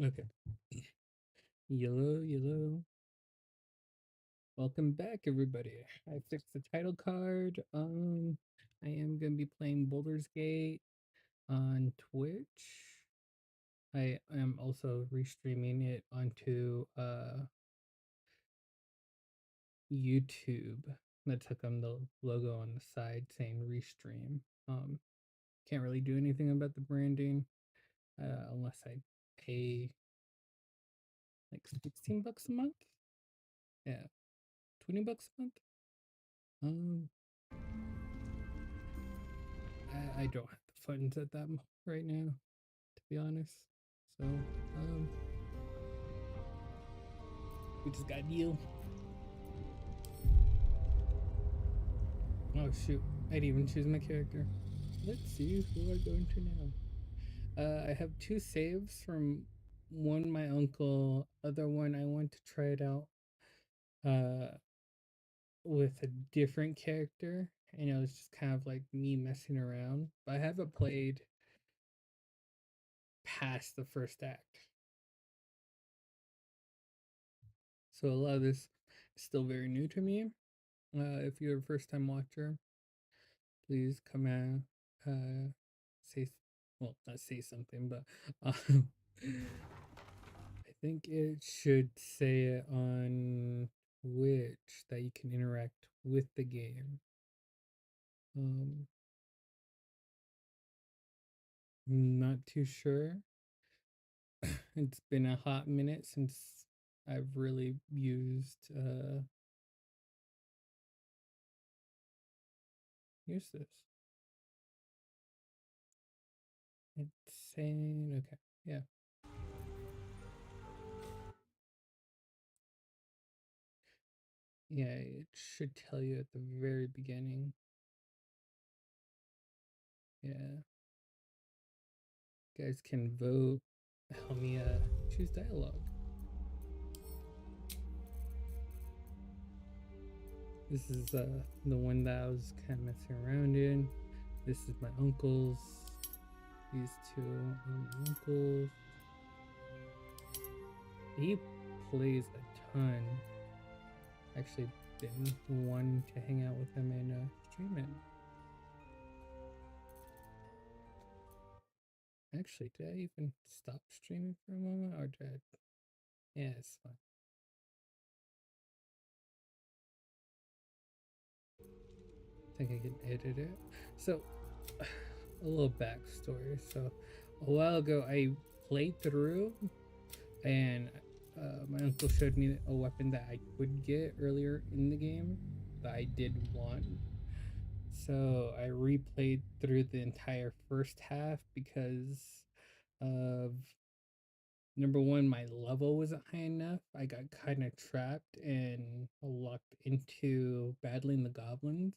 Okay. Yellow, yellow. Welcome back, everybody. I fixed the title card. I am gonna be playing Baldur's Gate on Twitch. I am also restreaming it onto YouTube. That took on the logo on the side saying restream. Can't really do anything about the branding unless I pay like $16 a month. Yeah, $20 a month. Um, I don't have the funds at that right now, to be honest. So, we just got deal. Oh shoot, I didn't even choose my character. Let's see who I'm going to now. I have two saves from one my uncle, other one I want to try it out with a different character, and it was just kind of like me messing around. But I haven't played past the first act. So a lot of this is still very new to me. If you're a first time watcher, please come out, say, well, not say something, but I think it should say it on Twitch that you can interact with the game. I'm not too sure. It's been a hot minute since I've really used this. It's saying okay, yeah. Yeah, it should tell you at the very beginning. Yeah. You guys can vote. Help me choose dialogue. This is the one that I was kind of messing around in. This is my uncle's. These two are my uncles. He plays a ton. Actually, been wanting to hang out with him and stream it. Actually, did I even stop streaming for a moment, or did I? Yeah, it's fine. I think I can edit it. So, a little backstory. So, a while ago, I played through, and my uncle showed me a weapon that I could get earlier in the game that I did want. So I replayed through the entire first half because of number one, my level wasn't high enough. I got kind of trapped and locked into battling the goblins.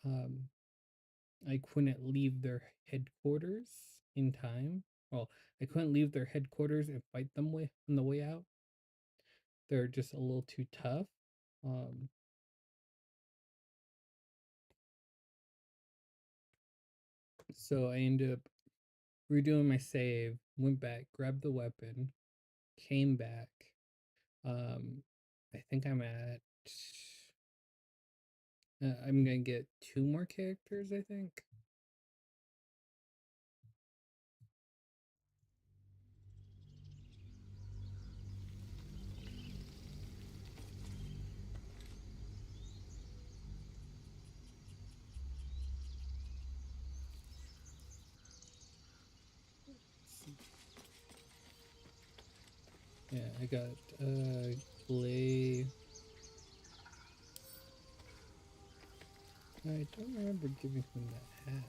Um, I couldn't leave their headquarters in time. Well, I couldn't leave their headquarters and fight them on the way out. They're just a little too tough. Um, so I ended up redoing my save, went back, grabbed the weapon, came back. I think I'm gonna get two more characters, I think. Yeah, I got Glay. I don't remember giving him that hat.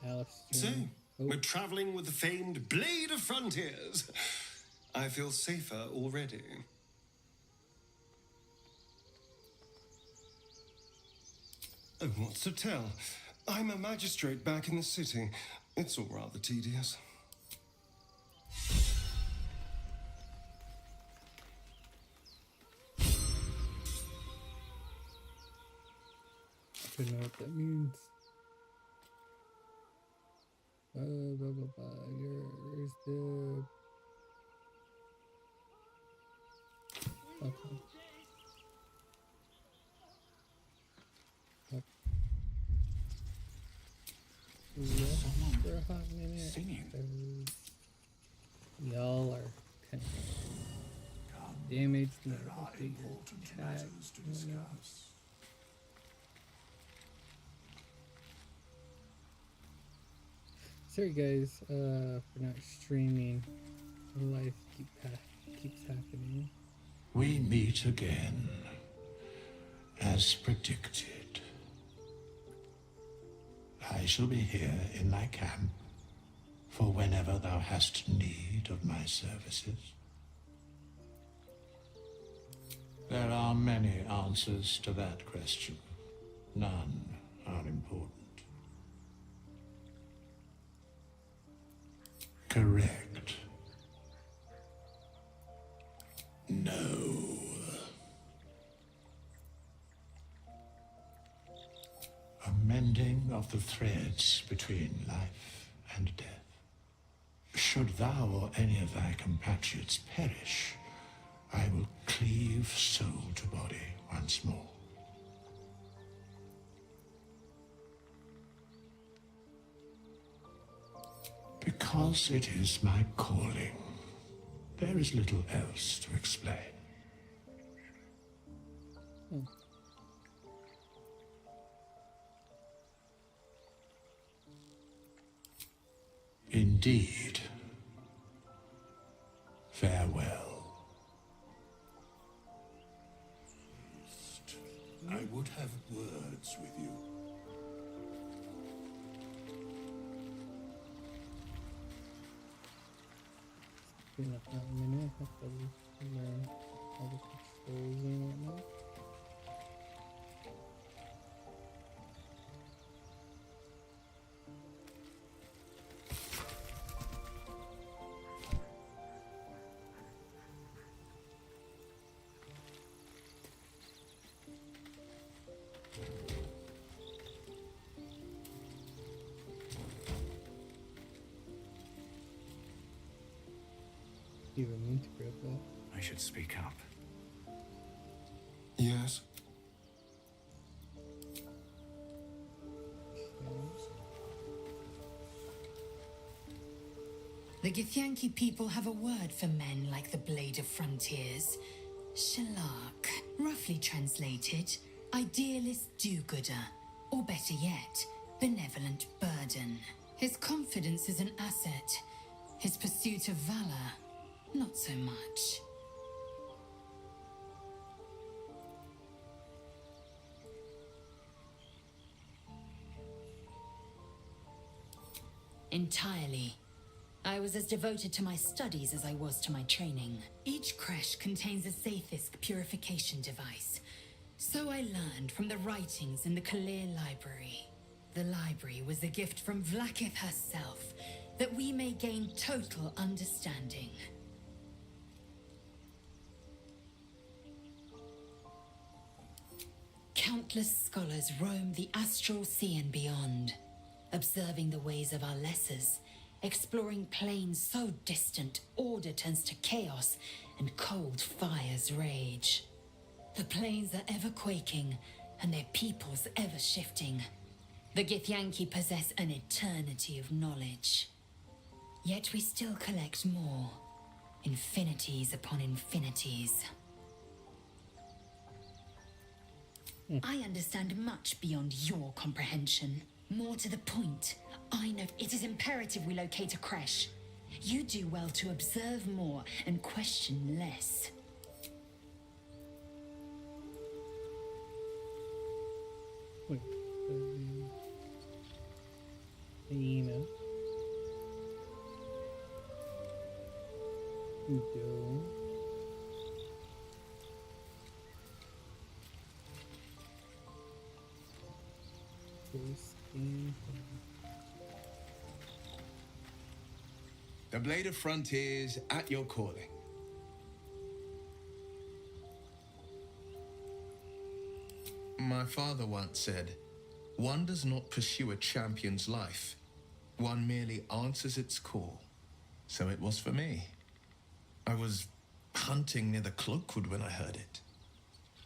Alistair. So, we're traveling with the famed Blade of Frontiers. I feel safer already. Oh, what's to tell? I'm a magistrate back in the city. It's all rather tedious. I don't know what that means. Blah, blah, blah, blah. Here's the Okay. Yep. Rest for a hot minute. Singing. Y'all are kind of damaged. There are important matters to discuss. Sorry guys, for not streaming. Life keeps happening. We meet again, as predicted. I shall be here in thy camp, for whenever thou hast need of my services. There are many answers to that question. None are important. Correct. No. A mending of the threads between life and death. Should thou or any of thy compatriots perish, I will cleave soul to body once more. Because it is my calling, there is little else to explain. Indeed. Farewell. I would have words with you. Been up that minute. Have to learn all the controls and whatnot. Even mean to grab that. I should speak up. Yes? The Githyanki people have a word for men like the Blade of Frontiers. Shalak, roughly translated, idealist do-gooder, or better yet, benevolent burden. His confidence is an asset. His pursuit of valor, not so much. Entirely. I was as devoted to my studies as I was to my training. Each creche contains a Zaithisk purification device. So I learned from the writings in the Kalir Library. The library was a gift from Vlakith herself, that we may gain total understanding. Countless scholars roam the astral sea and beyond, observing the ways of our lessers, exploring planes so distant order turns to chaos and cold fires rage. The planes are ever quaking and their peoples ever shifting. The Githyanki possess an eternity of knowledge. Yet we still collect more, infinities upon infinities. I understand much beyond your comprehension. More to the point, I know it is imperative we locate a creche. You do well to observe more and question less. Wait. Email. Go. The Blade of Frontiers at your calling. My father once said, one does not pursue a champion's life. One merely answers its call. So it was for me. I was hunting near the Cloakwood when I heard it.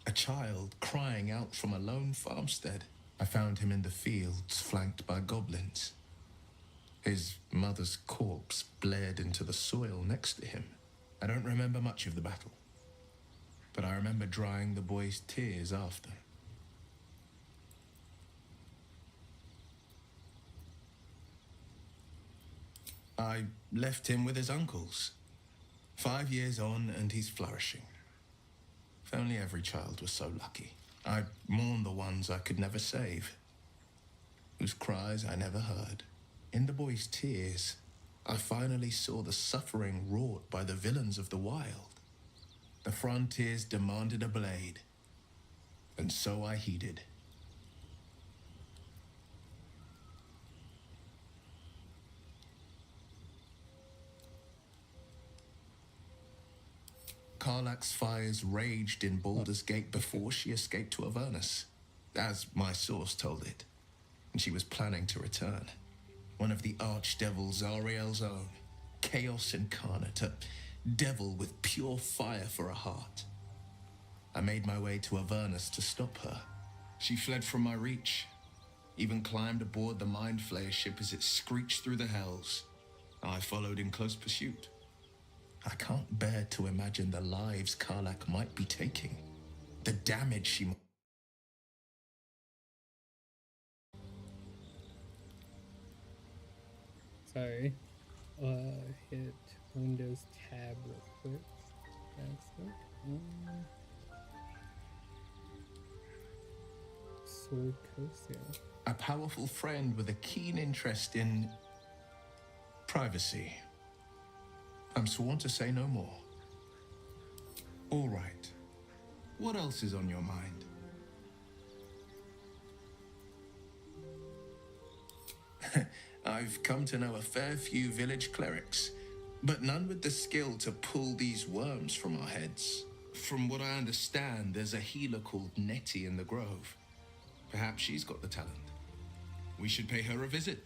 A child crying out from a lone farmstead. I found him in the fields, flanked by goblins. His mother's corpse blared into the soil next to him. I don't remember much of the battle, but I remember drying the boy's tears after. I left him with his uncles. 5 years on, and he's flourishing. If only every child was so lucky. I mourn the ones I could never save, whose cries I never heard. In the boy's tears, I finally saw the suffering wrought by the villains of the wild. The frontiers demanded a blade, and so I heeded. Karlach's fires raged in Baldur's Gate before she escaped to Avernus, as my source told it, and she was planning to return. One of the archdevils Zariel's own, chaos incarnate, a devil with pure fire for a heart. I made my way to Avernus to stop her. She fled from my reach, even climbed aboard the Mind Flayer ship as it screeched through the hells. I followed in close pursuit. I can't bear to imagine the lives Karlach might be taking, the damage she might. Sorry. Hit Windows tab real quick. That's it. Sword Coast, yeah. A powerful friend with a keen interest in privacy. I'm sworn to say no more. All right. What else is on your mind? I've come to know a fair few village clerics, but none with the skill to pull these worms from our heads. From what I understand, there's a healer called Nettie in the Grove. Perhaps she's got the talent. We should pay her a visit.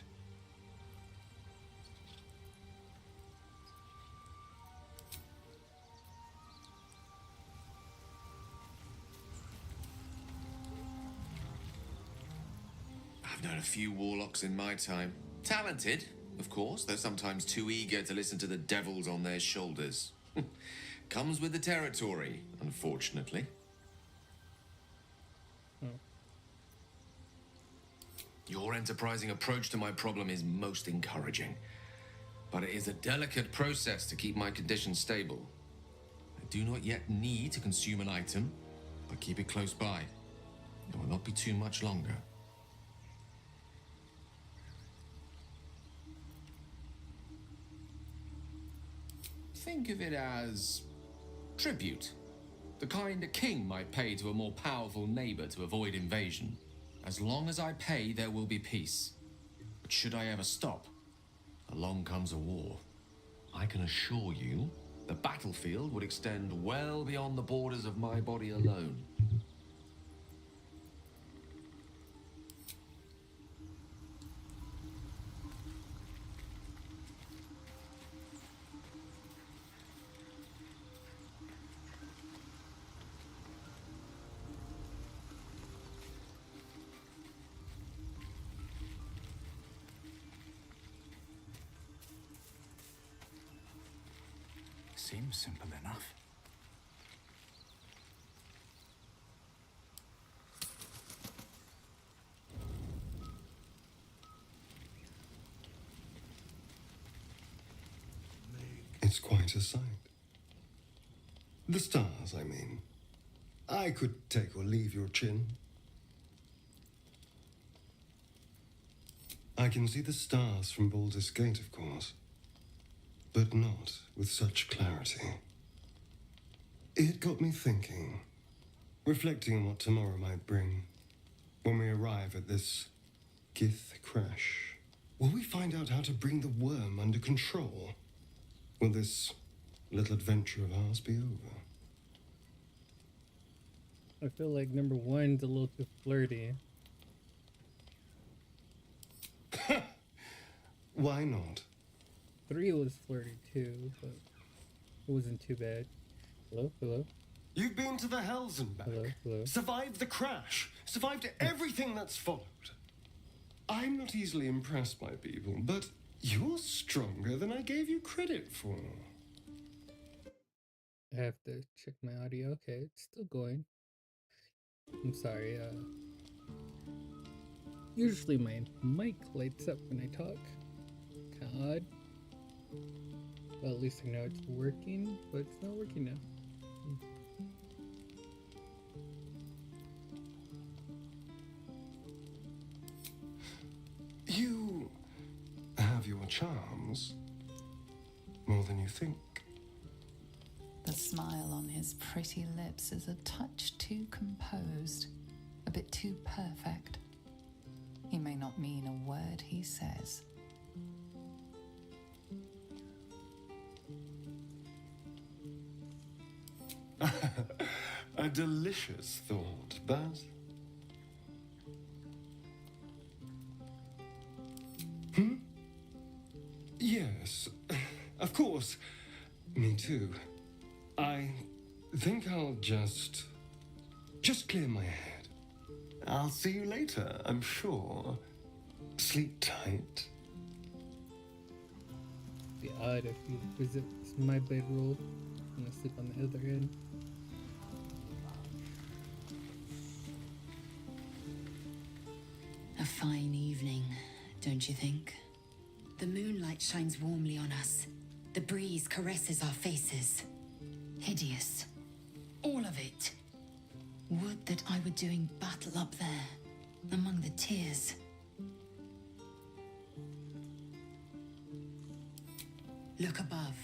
I've known a few warlocks in my time. Talented, of course, though sometimes too eager to listen to the devils on their shoulders. Comes with the territory, unfortunately. Your enterprising approach to my problem is most encouraging, but it is a delicate process to keep my condition stable. I do not yet need to consume an item, but keep it close by. It will not be too much longer. Think of it as tribute. The kind a king might pay to a more powerful neighbor to avoid invasion. As long as I pay, there will be peace. But should I ever stop, along comes a war. I can assure you, the battlefield would extend well beyond the borders of my body alone. Seems simple enough. It's quite a sight. The stars, I mean. I could take or leave your chin. I can see the stars from Baldur's Gate, of course, but not with such clarity. It got me thinking, reflecting on what tomorrow might bring. When we arrive at this Gith crash, will we find out how to bring the worm under control? Will this little adventure of ours be over? I feel like number one's a little too flirty. Why not? 3 was flirty too, but it wasn't too bad. Hello, hello, You've been to the hells and back. hello, hello. Survived the crash. Survived everything that's followed. I'm not easily impressed by people, but you're stronger than I gave you credit for. I have to check my audio. Okay, it's still going. I'm sorry, usually my mic lights up when I talk. Kinda odd. Well, at least I know it's working, but it's not working now. You have your charms. More than you think. The smile on his pretty lips is a touch too composed, a bit too perfect. He may not mean a word he says. A delicious thought, but... Yes, of course. Me too. I think I'll just clear my head. I'll see you later, I'm sure. Sleep tight. Be odd if you visit my bedroll and I sleep on the other end. A fine evening, don't you think? The moonlight shines warmly on us. The breeze caresses our faces. Hideous. All of it. Would that I were doing battle up there, among the tears. Look above.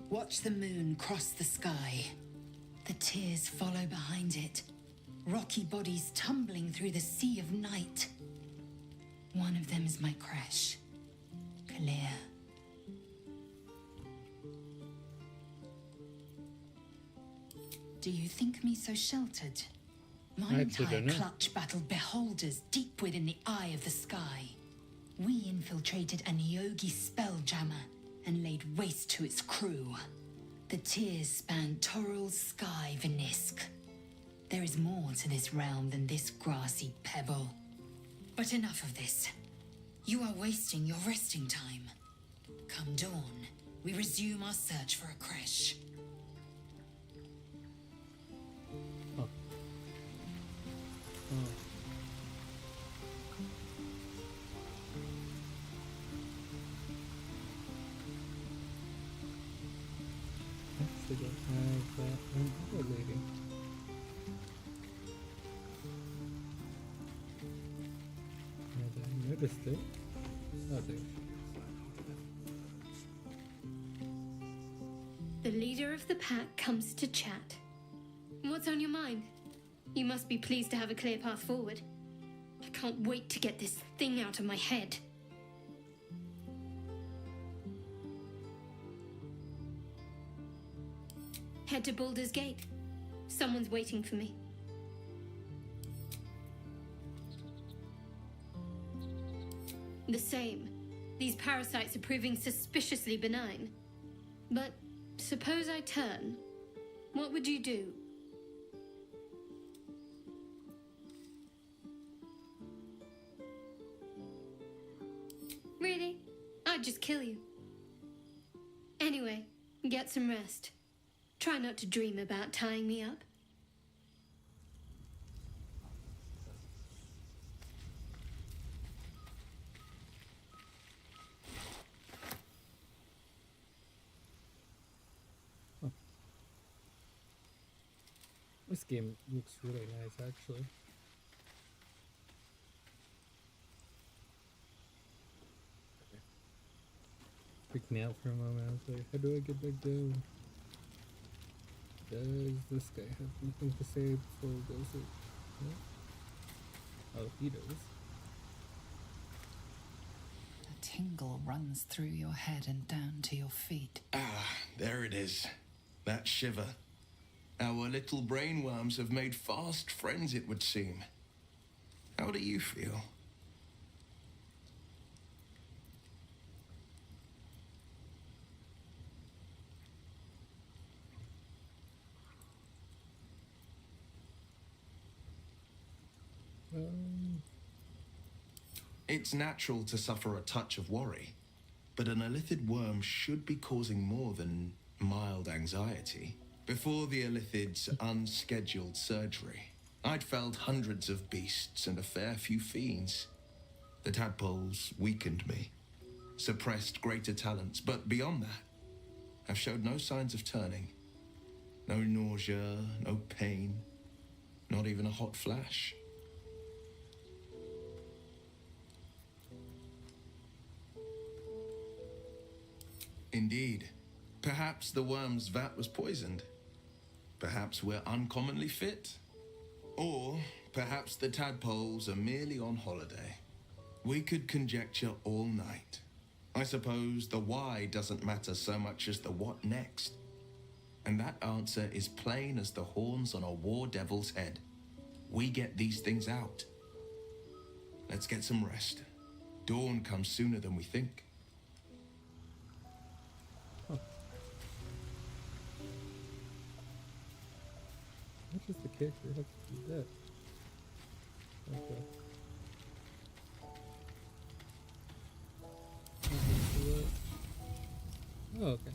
Watch the moon cross the sky. The tears follow behind it. Rocky bodies tumbling through the sea of night. One of them is my crash. Clear. Do you think me so sheltered? My I actually entire don't know. clutch battled beholders deep within the eye of the sky. We infiltrated a Nyogi spelljammer and laid waste to its crew. The tears spanned Toral's sky, Vinisk. There is more to this realm than this grassy pebble. But enough of this. You are wasting your resting time. Come dawn, we resume our search for a crash. Oh. Oh. Actually, don't have that uncorrelating. I noticed it. Oh, there. The leader of the pack comes to chat. What's on your mind? You must be pleased to have a clear path forward. I can't wait to get this thing out of my head. Head to Baldur's Gate. Someone's waiting for me. The same. These parasites are proving suspiciously benign. But suppose I turn. What would you do? Really? I'd just kill you. Anyway, get some rest. Try not to dream about tying me up. This game looks really nice, actually. Freaking out for a moment. I was like, how do I get back down? Does this guy have anything to say before he goes it? No? Oh, he does. A tingle runs through your head and down to your feet. Ah, there it is. That shiver. Our little brainworms have made fast friends, it would seem. How do you feel? It's natural to suffer a touch of worry, but an illithid worm should be causing more than mild anxiety. Before the illithid's unscheduled surgery, I'd felled hundreds of beasts and a fair few fiends. The tadpoles weakened me, suppressed greater talents, but beyond that, I've showed no signs of turning. No nausea, no pain, not even a hot flash. Indeed. Perhaps the worm's vat was poisoned. Perhaps we're uncommonly fit. Or perhaps the tadpoles are merely on holiday. We could conjecture all night. I suppose the why doesn't matter so much as the what next. And that answer is plain as the horns on a war devil's head. We get these things out. Let's get some rest. Dawn comes sooner than we think. What does the character have to do that? Okay. Oh, okay.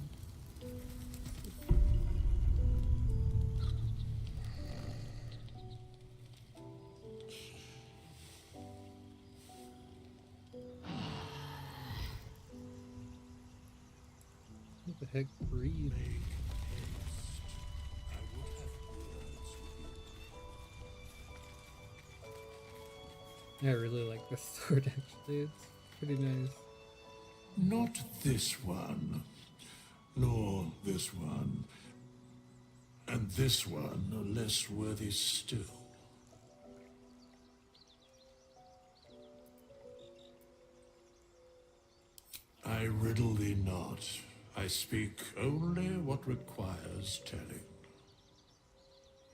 What the heck? Breathe. I really like this sword, actually. It's pretty nice. Not this one, nor this one, and this one are less worthy still. I riddle thee not. I speak only what requires telling.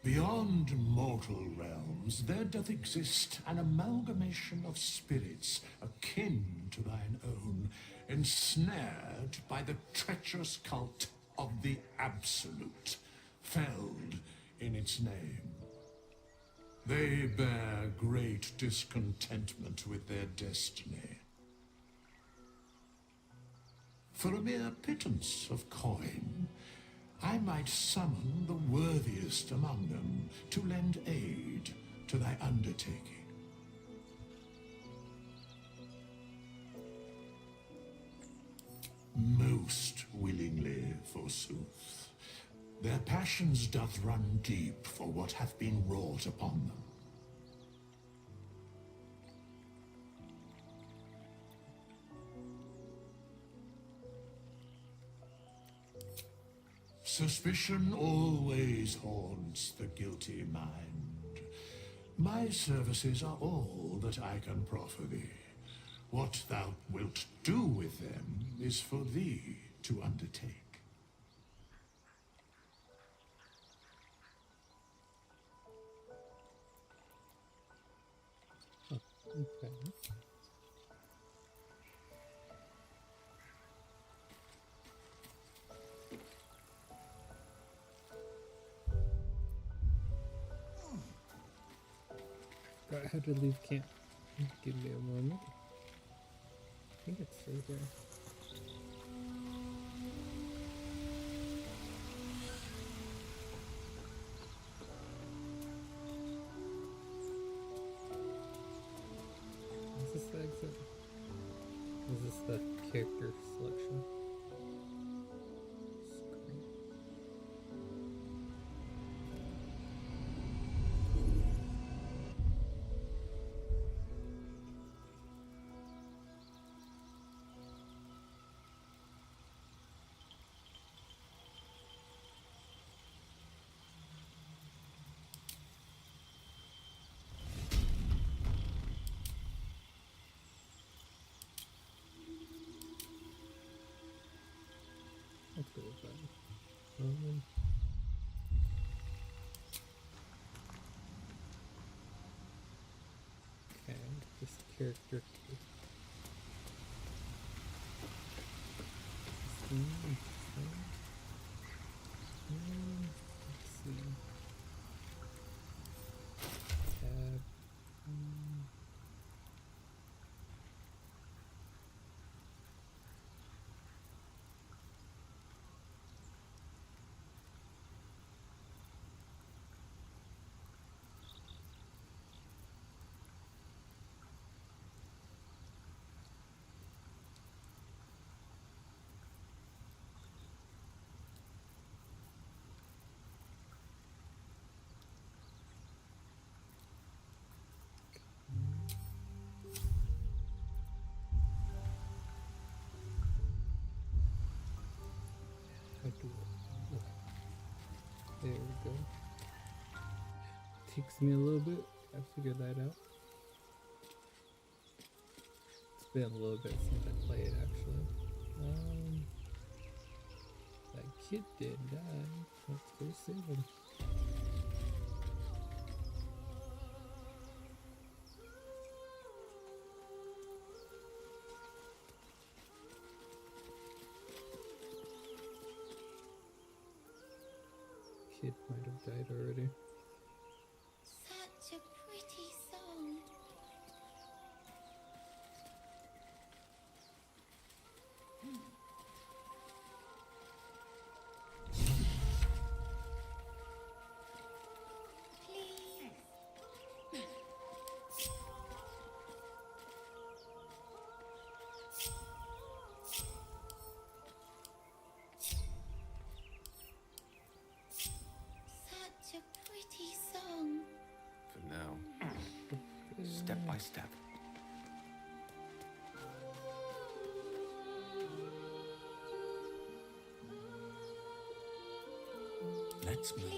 Beyond mortal realms, there doth exist an amalgamation of spirits akin to thine own, ensnared by the treacherous cult of the Absolute, felled in its name. They bear great discontentment with their destiny. For a mere pittance of coin, I might summon the worthiest among them to lend aid to thy undertaking. Most willingly, forsooth. Their passions doth run deep for what hath been wrought upon them. Suspicion always haunts the guilty mind. My services are all that I can proffer thee. What thou wilt do with them is for thee to undertake. Okay. Forgot how to leave camp. Give me a moment. I think it's right there. Is this the exit? Is this the character selection? Screen. Let's go with that. Okay, this character. Let's see. Tab. I do it? There we go. Takes me a little bit. I figured that out. It's been a little bit since I played, actually. That kid did die. Let's go save him. Kid might have died already. Such a pretty song. Such a pretty song. For now, step by step. Let's move.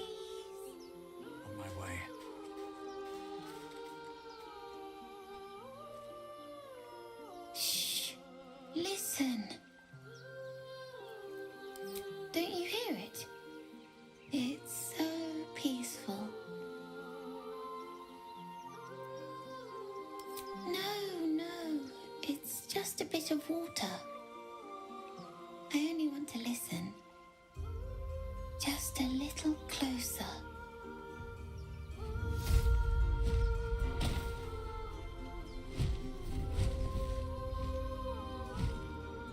On my way. Shh. Listen. Don't you hear it? It's so peaceful. No. It's just a bit of water. I only want to listen. Just a little closer.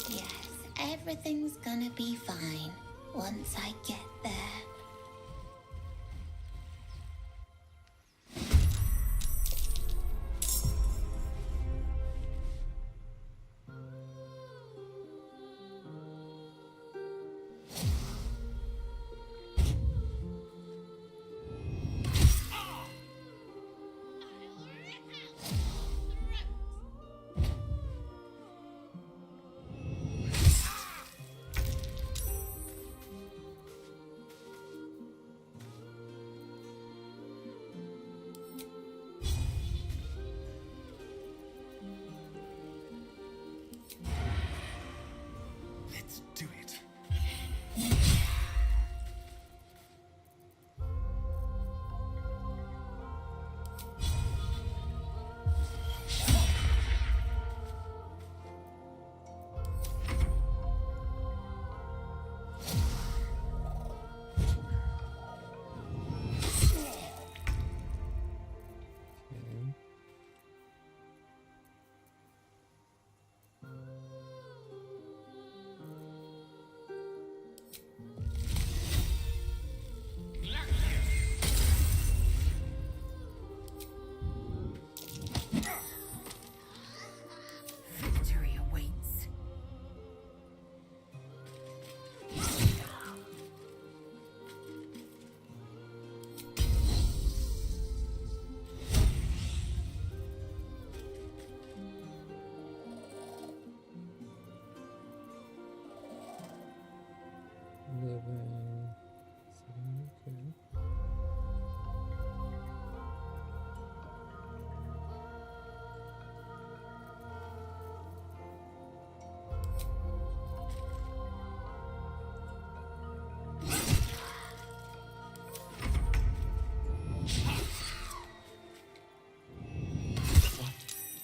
Yes, everything's gonna be fine once I get there. Let's do it. Okay. Victory awaits. Level 7, okay.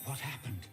What happened?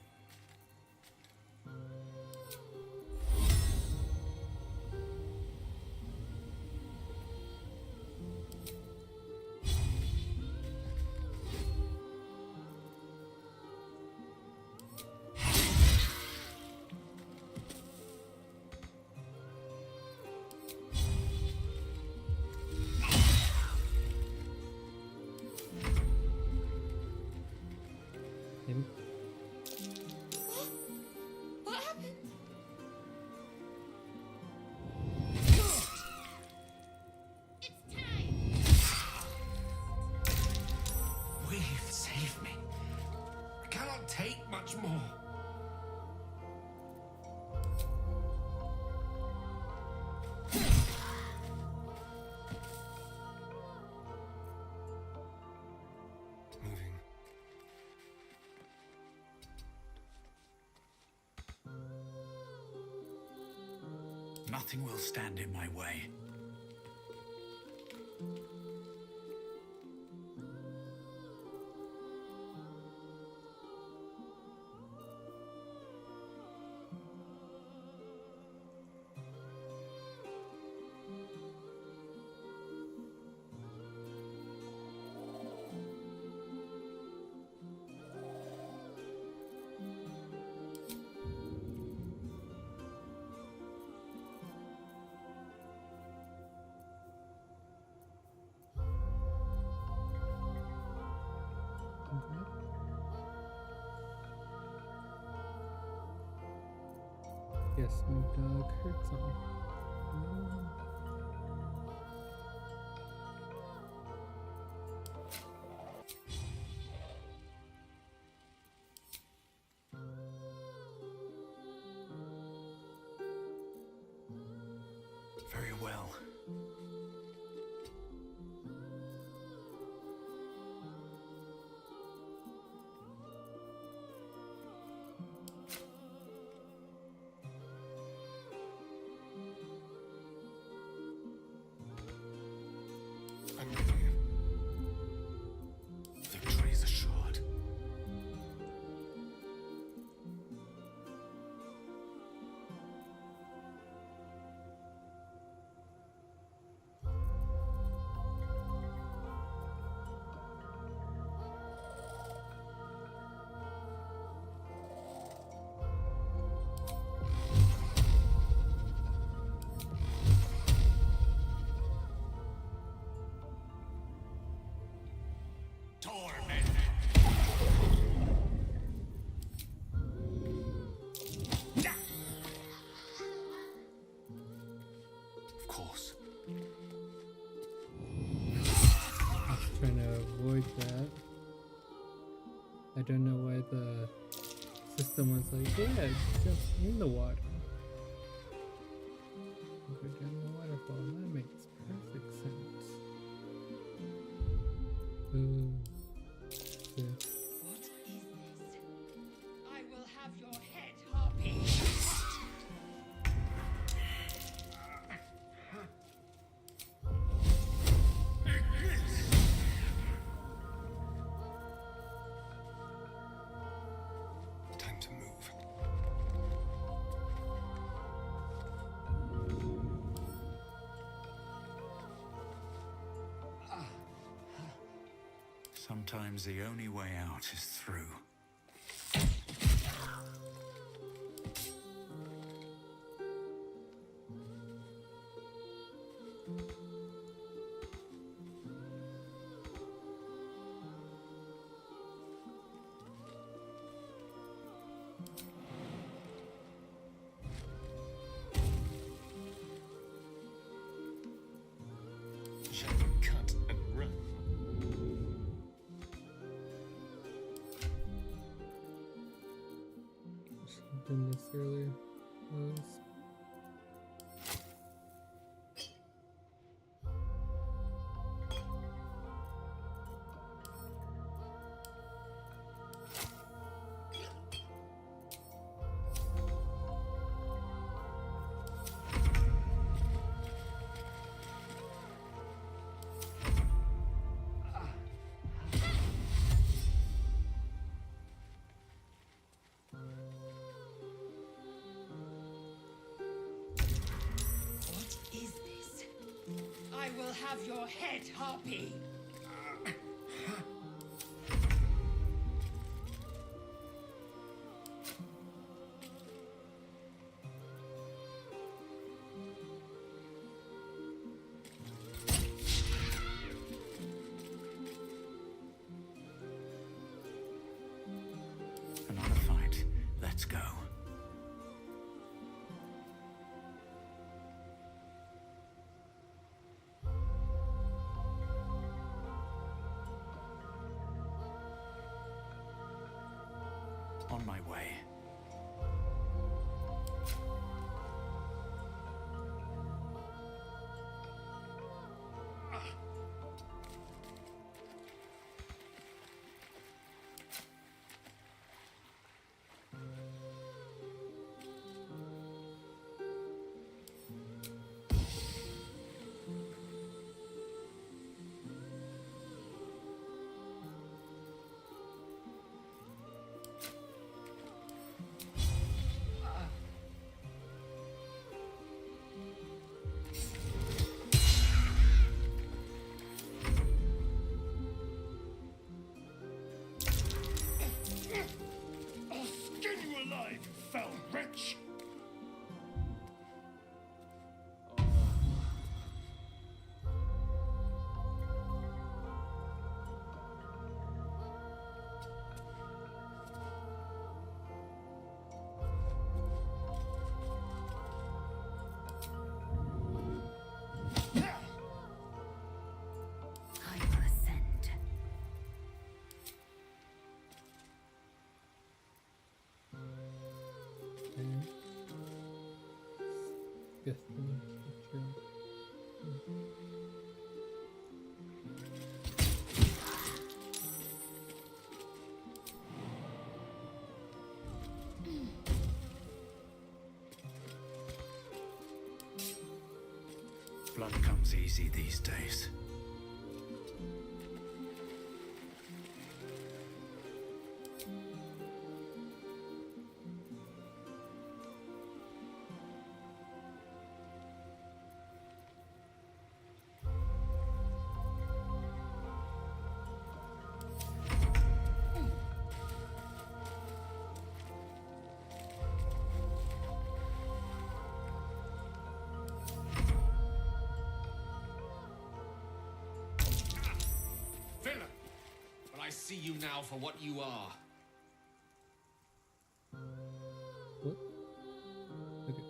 Nothing will stand in my way. Yes, my dog heard something. Very well. I'm ready. Victory is assured. Of course. I was trying to avoid that. I don't know why the system was like, yeah, jump in the water. Go down the waterfall. That makes perfect sense. Ooh. This. What is this? I will have your head, Harpy. Time to move. Sometimes the only way out is through. Shall we cut and run? Should have done this earlier. What is this? I will have your head, Harpy. Another fight. Let's go. On my way. Blood comes easy these days. Villain! But I see you now for what you are. What? Okay.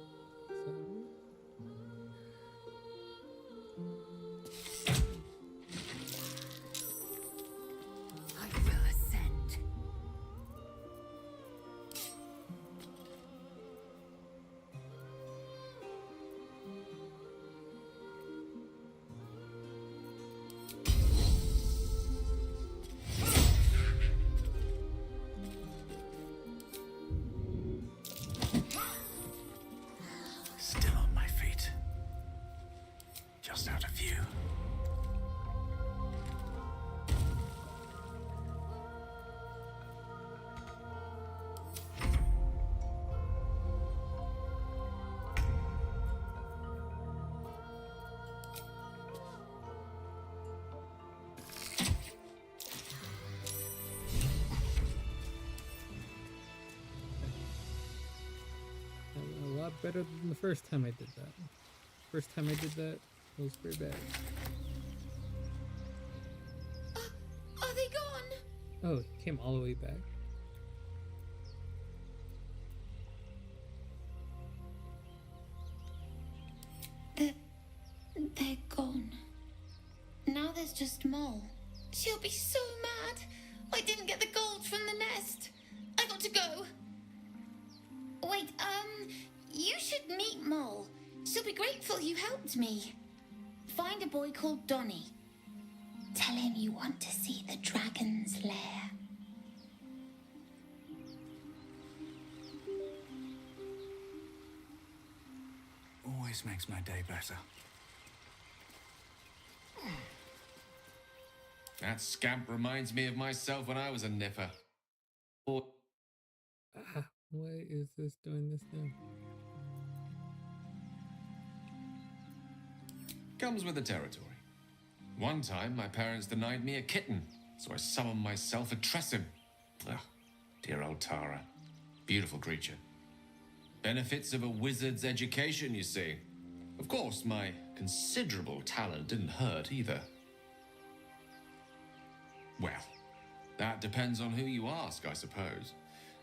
I will ascend. Still on my feet. Just out of view. A lot better than the first time I did that. First time I did that, it was pretty bad. Are they gone? Oh, it came all the way back. They're gone. Now there's just Mole. She'll be so mad. I didn't get the gold from the nest. I got to go. Wait, you should meet Mole. She'll be grateful you helped me. Find a boy called Donny. Tell him you want to see the dragon's lair. Always makes my day better. That scamp reminds me of myself when I was a nipper. Or Ah, why is this doing this now? comes with the territory. One time, my parents denied me a kitten, so I summoned myself a Tressim. Ah, dear old Tara. Beautiful creature. Benefits of a wizard's education, you see. Of course, my considerable talent didn't hurt either. Well, that depends on who you ask, I suppose.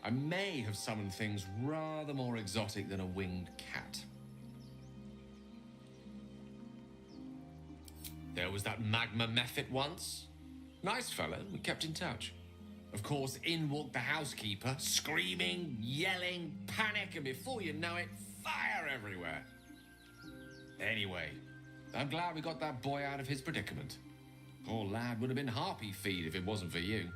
I may have summoned things rather more exotic than a winged cat. There was that magma mephit once. Nice fellow, we kept in touch. Of course, in walked the housekeeper, screaming, yelling, panic, and before you know it, fire everywhere. Anyway, I'm glad we got that boy out of his predicament. Poor lad would have been harpy feed if it wasn't for you.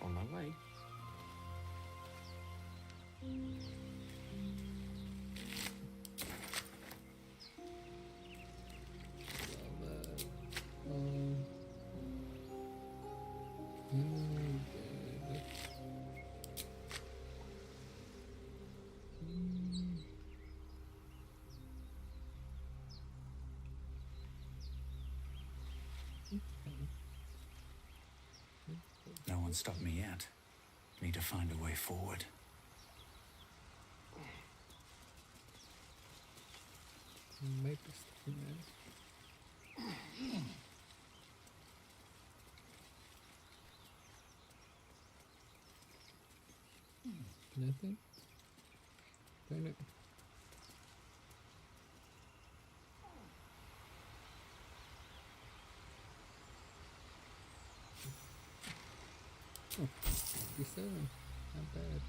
On my way. No one stopped me yet. Need to find a way forward. Might be sticking there. Nothing? Darn it. Oh, 57. Not bad.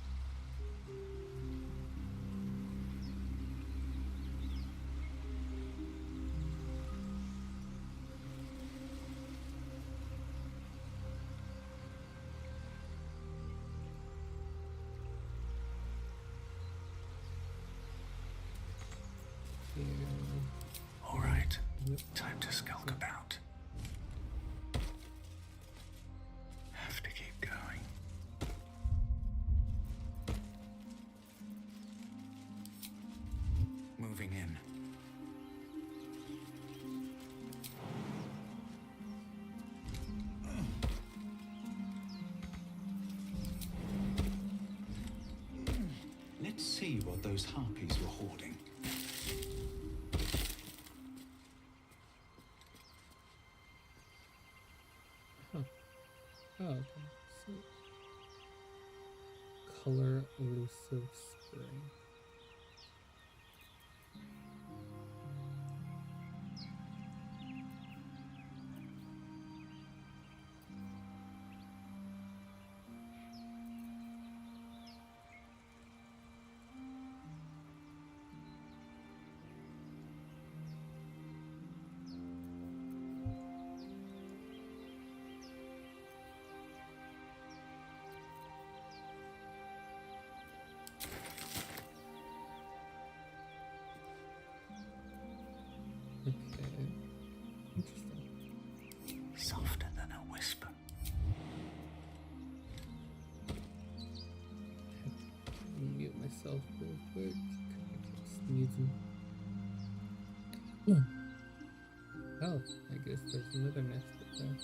Time to skulk about. Have to keep going. Moving in. Let's see what those harpies were hoarding. Oh, okay. So, color elusive spring. Okay. Interesting. Softer than a whisper. Mute myself real quick. I keep sneezing. Oh, I guess there's another nest up there.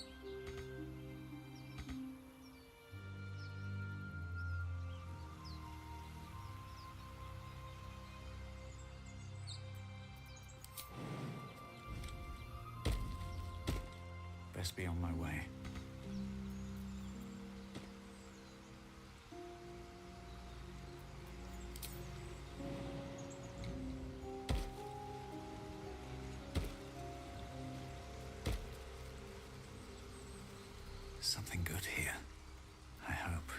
Best be on my way. Something good here, I hope.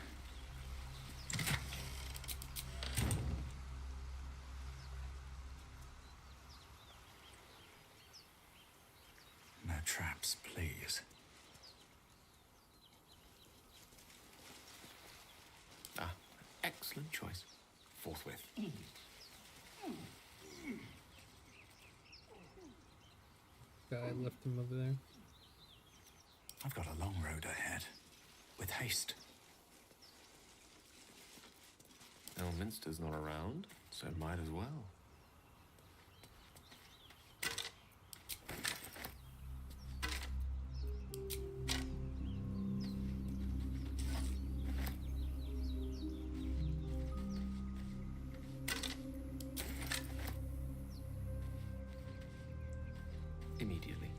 No traps, please. Ah, excellent choice. Forthwith. I left him over there. I've got a long road ahead. With haste. Elminster's not around, so might as well. Immediately.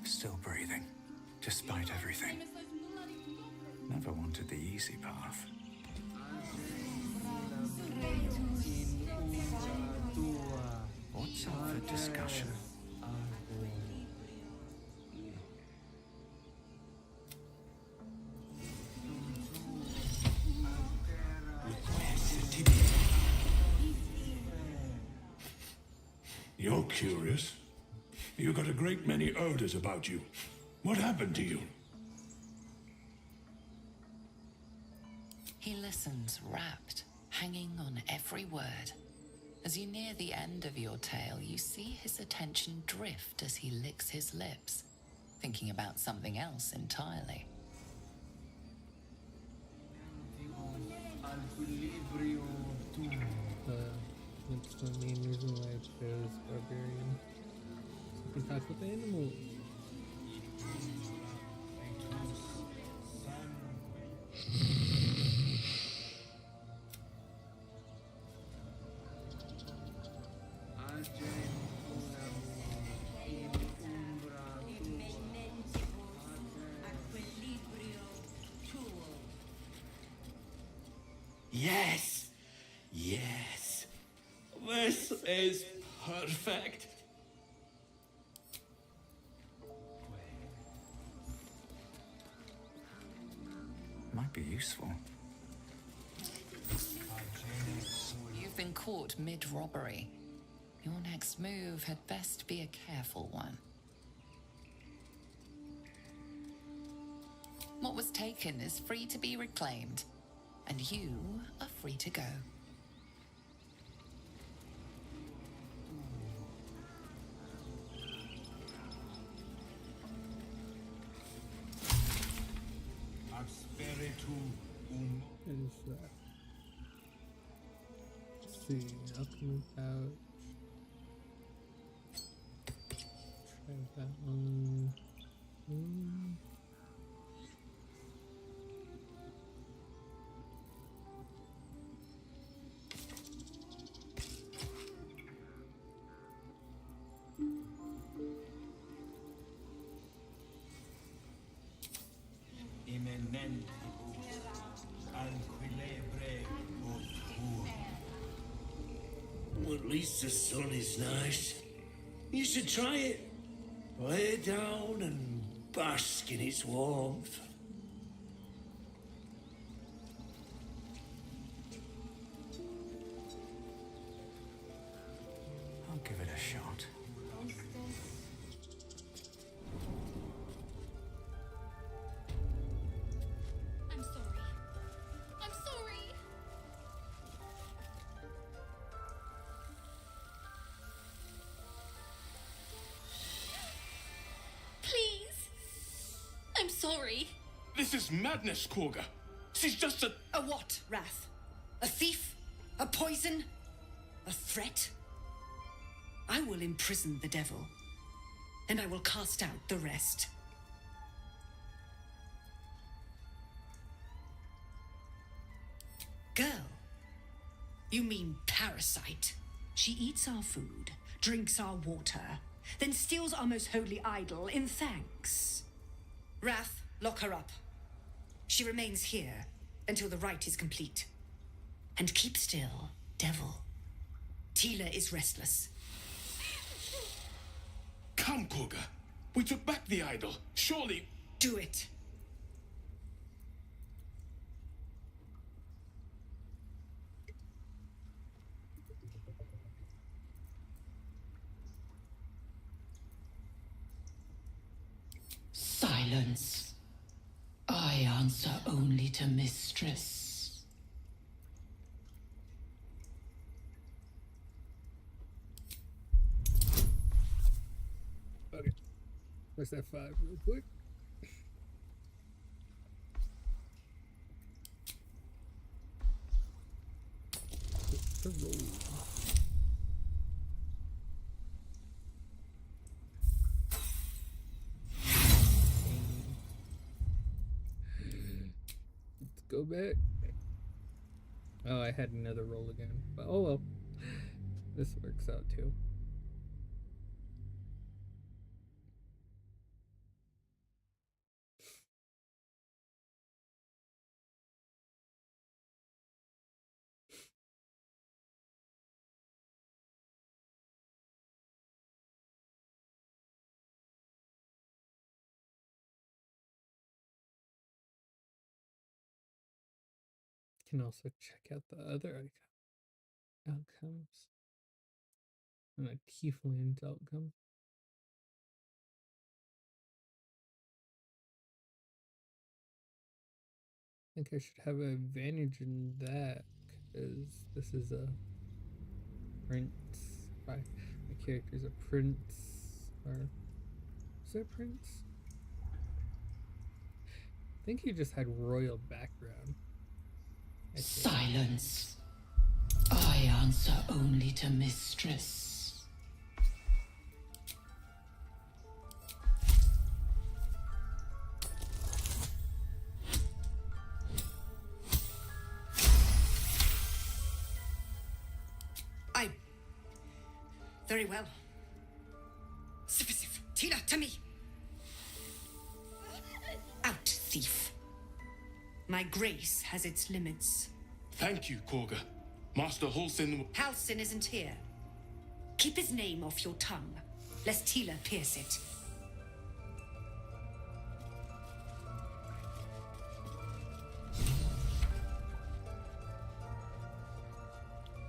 Still breathing, despite everything. Never wanted the easy path. What's up for discussion? You're curious. You got a great many odors about you. What happened to you? He listens, rapt, hanging on every word. As you near the end of your tale, you see his attention drift as he licks his lips, thinking about something else entirely. That's the main reason why I chose Barbarian. So he talks with the animals. Yes! Yes! This is perfect! Might be useful. You've been caught mid-robbery. Your next move had best be a careful one. What was taken is free to be reclaimed, and you are free to go. What is that? Let's see, alchemy pouch. Try that one. Well, at least the sun is nice. You should try it. Lay down and bask in its warmth. I'll give it a shot. I'm sorry. I'm sorry. Please. I'm sorry. This is madness, Korga. She's just a what, Wrath? A thief? A poison? A threat? I will imprison the devil, and I will cast out the rest. Girl, you mean parasite. She eats our food, drinks our water, then steals our most holy idol in thanks. Wrath, lock her up. She remains here until the rite is complete. And keep still, devil. Tila is restless. Come, Korga. We took back the idol. Surely. Do it. Silence. I answer only to mistress. Okay. Press F5 real quick. The roll. Let's go back. Oh, I had another roll again. But oh well. This works out too. Can also check out the other outcomes. And a Tiefland's outcome. I think I should have an advantage in that because this is a prince. My character's a prince. Or is that prince? I think he just had royal background. Silence. I answer only to mistress. Very well. Sif, Tila, to me. Out, thief. My grace has its limits. Thank you, Korga. Master Halsin. Halsin isn't here. Keep his name off your tongue, lest Tila pierce it.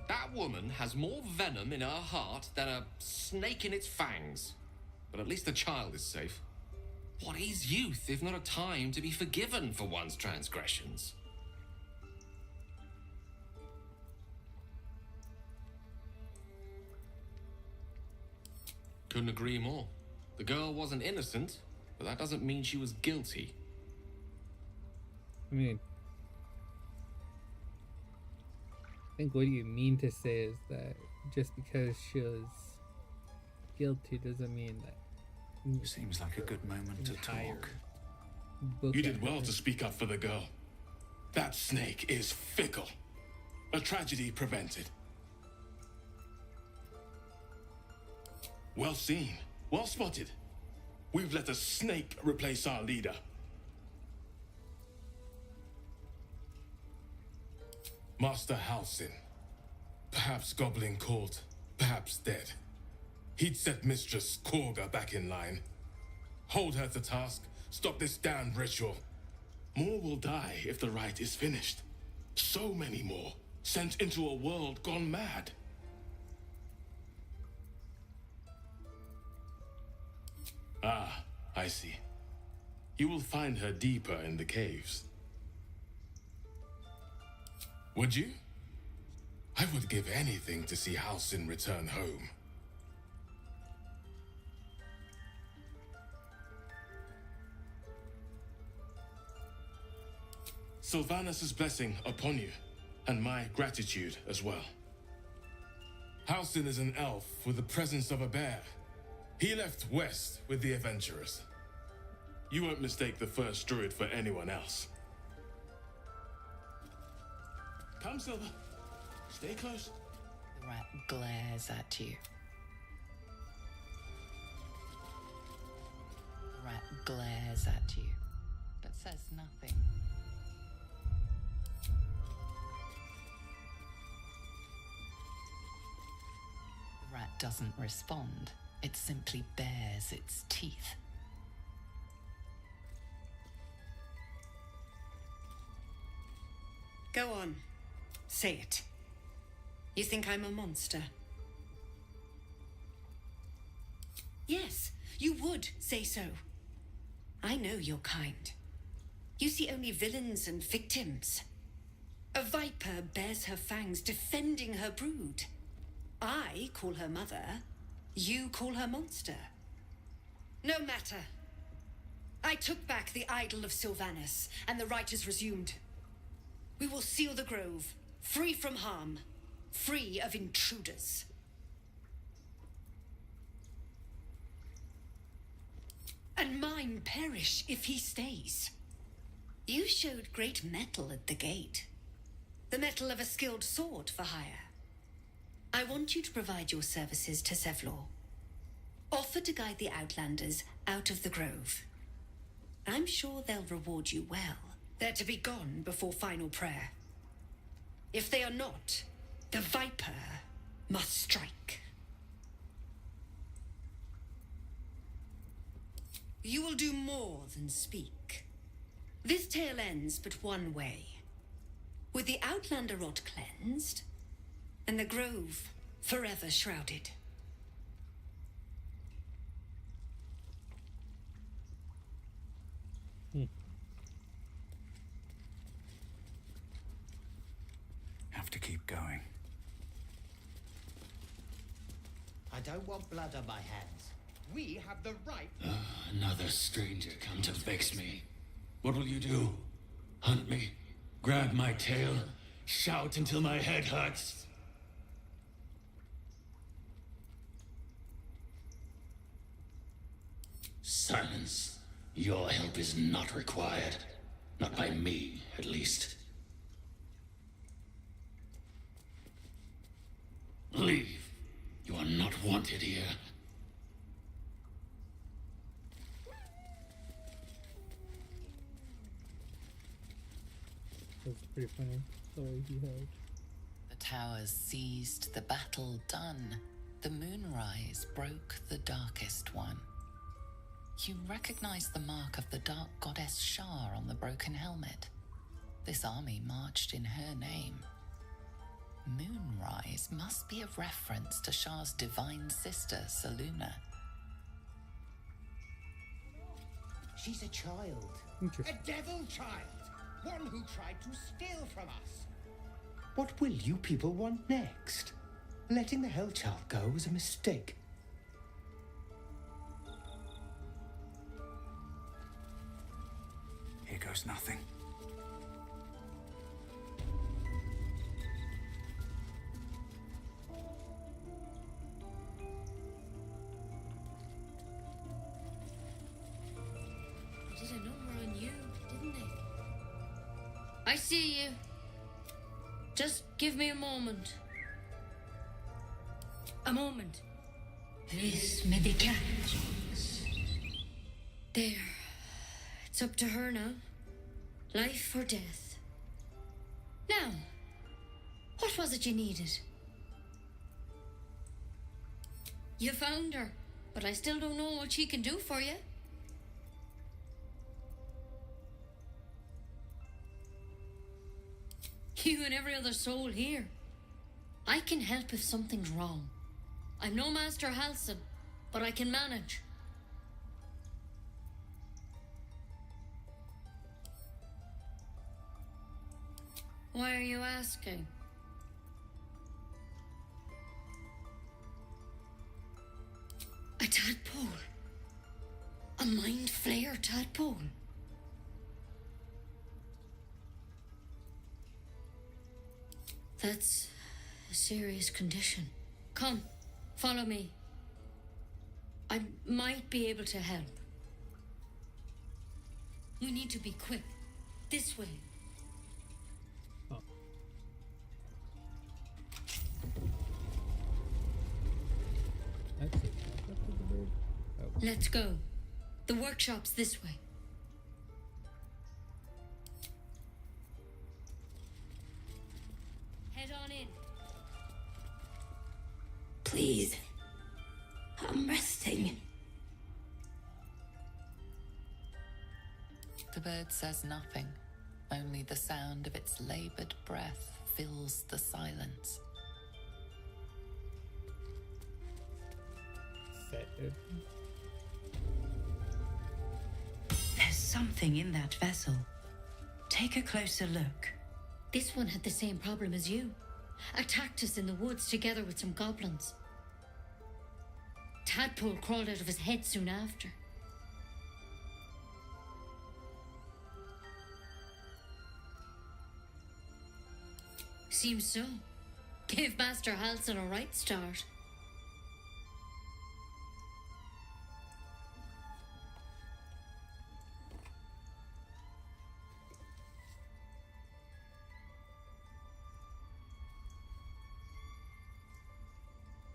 That woman has more venom in her heart than a snake in its fangs. But at least the child is safe. What is youth if not a time to be forgiven for one's transgressions? Couldn't agree more. The girl wasn't innocent, but that doesn't mean she was guilty. I mean, I think what you mean to say is that just because she was guilty doesn't mean that. Seems like a good moment to talk. You did well to speak up for the girl. That snake is fickle. A tragedy prevented. Well seen. Well spotted. We've let a snake replace our leader. Master Halsin. Perhaps goblin caught, perhaps dead. He'd set Mistress Korga back in line. Hold her to task, stop this damned ritual. More will die if the rite is finished. So many more, sent into a world gone mad. Ah, I see. You will find her deeper in the caves. Would you? I would give anything to see Halsin return home. Sylvanus' blessing upon you, and my gratitude as well. Halsin is an elf with the presence of a bear. He left west with the adventurers. You won't mistake the first druid for anyone else. Come, Silver. Stay close. The rat glares at you. The rat glares at you, but says nothing. The rat doesn't respond. It simply bares its teeth. Go on. Say it. You think I'm a monster? Yes, you would say so. I know your kind. You see only villains and victims. A viper bears her fangs defending her brood. I call her mother. You call her monster. No matter. I took back the idol of Sylvanus, and the rite is resumed. We will seal the grove, free from harm, free of intruders. And mine perish if he stays. You showed great mettle at the gate. The mettle of a skilled sword for hire. I want you to provide your services to Zevlor. Offer to guide the Outlanders out of the grove. I'm sure they'll reward you well. They're to be gone before final prayer. If they are not, the Viper must strike. You will do more than speak. This tale ends but one way. With the Outlander rot cleansed, and the grove forever shrouded. Have to keep going. I don't want blood on my hands. We have the right. Another stranger come to vex me. What will you do? Hunt me? Grab my tail? Shout until my head hurts? Silence. Your help is not required. Not by me, at least. Leave. You are not wanted here. That's pretty funny. Sorry, he heard. The towers seized, the battle done. The moonrise broke the darkest one. You recognize the mark of the dark goddess Shar on the broken helmet. This army marched in her name. Moonrise must be a reference to Shah's divine sister, Saluna. She's a child. A devil child. One who tried to steal from us. What will you people want next? Letting the Hellchild go was a mistake. Here goes nothing. They did a number on you, didn't they? I see you. Just give me a moment. A moment. Please, medica. There. It's up to her now. Life or death. Now, what was it you needed? You found her, but I still don't know what she can do for you. You and every other soul here. I can help if something's wrong. I'm no Master Halsin, but I can manage. Why are you asking? A tadpole. A mind flayer tadpole. That's a serious condition. Come, follow me. I might be able to help. We need to be quick. This way. Oh. That's it. Oh. Let's go. The workshop's this way. Head on in. Please. I'm resting. The bird says nothing. Only the sound of its labored breath fills the silence. There's something in that vessel. Take a closer look. This one had the same problem as you. Attacked us in the woods together with some goblins. Tadpole crawled out of his head soon after. Seems so. Gave Master Halsin a right start.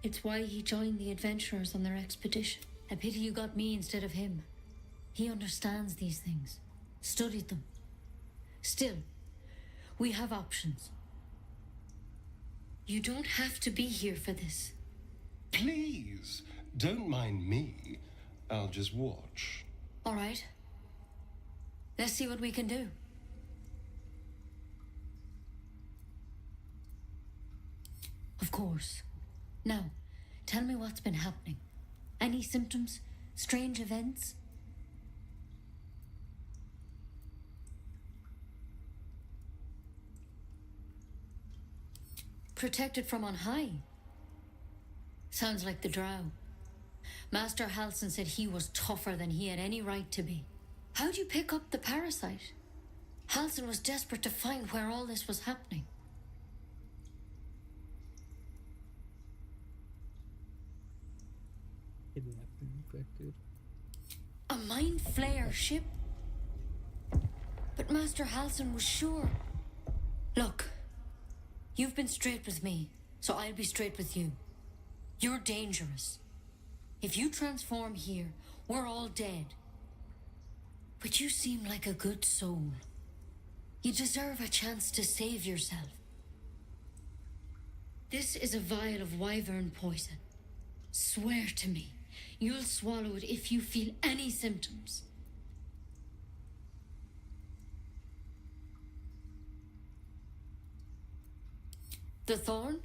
It's why he joined the adventurers on their expedition. A pity you got me instead of him. He understands these things. Studied them. Still, we have options. You don't have to be here for this. Please, don't mind me. I'll just watch. All right. Let's see what we can do. Of course. Now, tell me what's been happening. Any symptoms? Strange events? Protected from on high? Sounds like the drow. Master Halsin said he was tougher than he had any right to be. How'd you pick up the parasite? Halsin was desperate to find where all this was happening. Kidnapped and infected. A mind flayer ship? But Master Halsin was sure. Look, you've been straight with me, so I'll be straight with you. You're dangerous. If you transform here, we're all dead. But you seem like a good soul. You deserve a chance to save yourself. This is a vial of wyvern poison. Swear to me, you'll swallow it if you feel any symptoms. The thorn?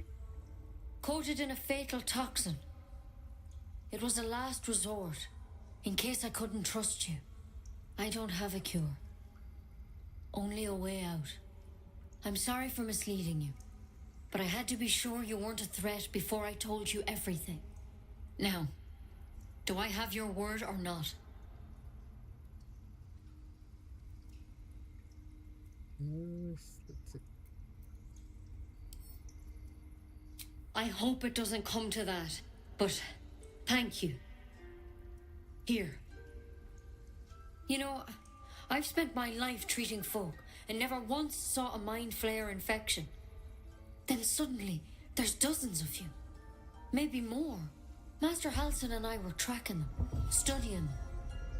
Coated in a fatal toxin. It was a last resort, in case I couldn't trust you. I don't have a cure. Only a way out. I'm sorry for misleading you, but I had to be sure you weren't a threat before I told you everything. Now, do I have your word or not? Let's see. I hope it doesn't come to that, but thank you. Here. You know, I've spent my life treating folk and never once saw a mind flare infection. Then suddenly, there's dozens of you. Maybe more. Master Halsin and I were tracking them, studying them,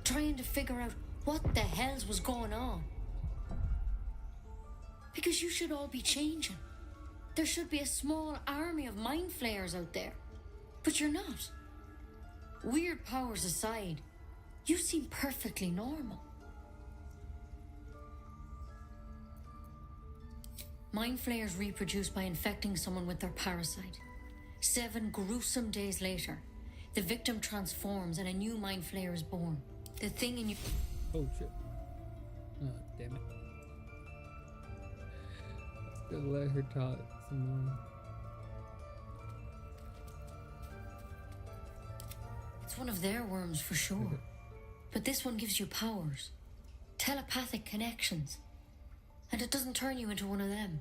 trying to figure out what the hells was going on. Because you should all be changing. There should be a small army of mind flayers out there. But you're not. Weird powers aside, you seem perfectly normal. Mind flayers reproduce by infecting someone with their parasite. 7 gruesome days later, the victim transforms and a new mind flayer is born. The thing in you... Oh shit. Oh, damn it. Just let her talk some more. It's one of their worms for sure. But this one gives you powers. Telepathic connections. And it doesn't turn you into one of them.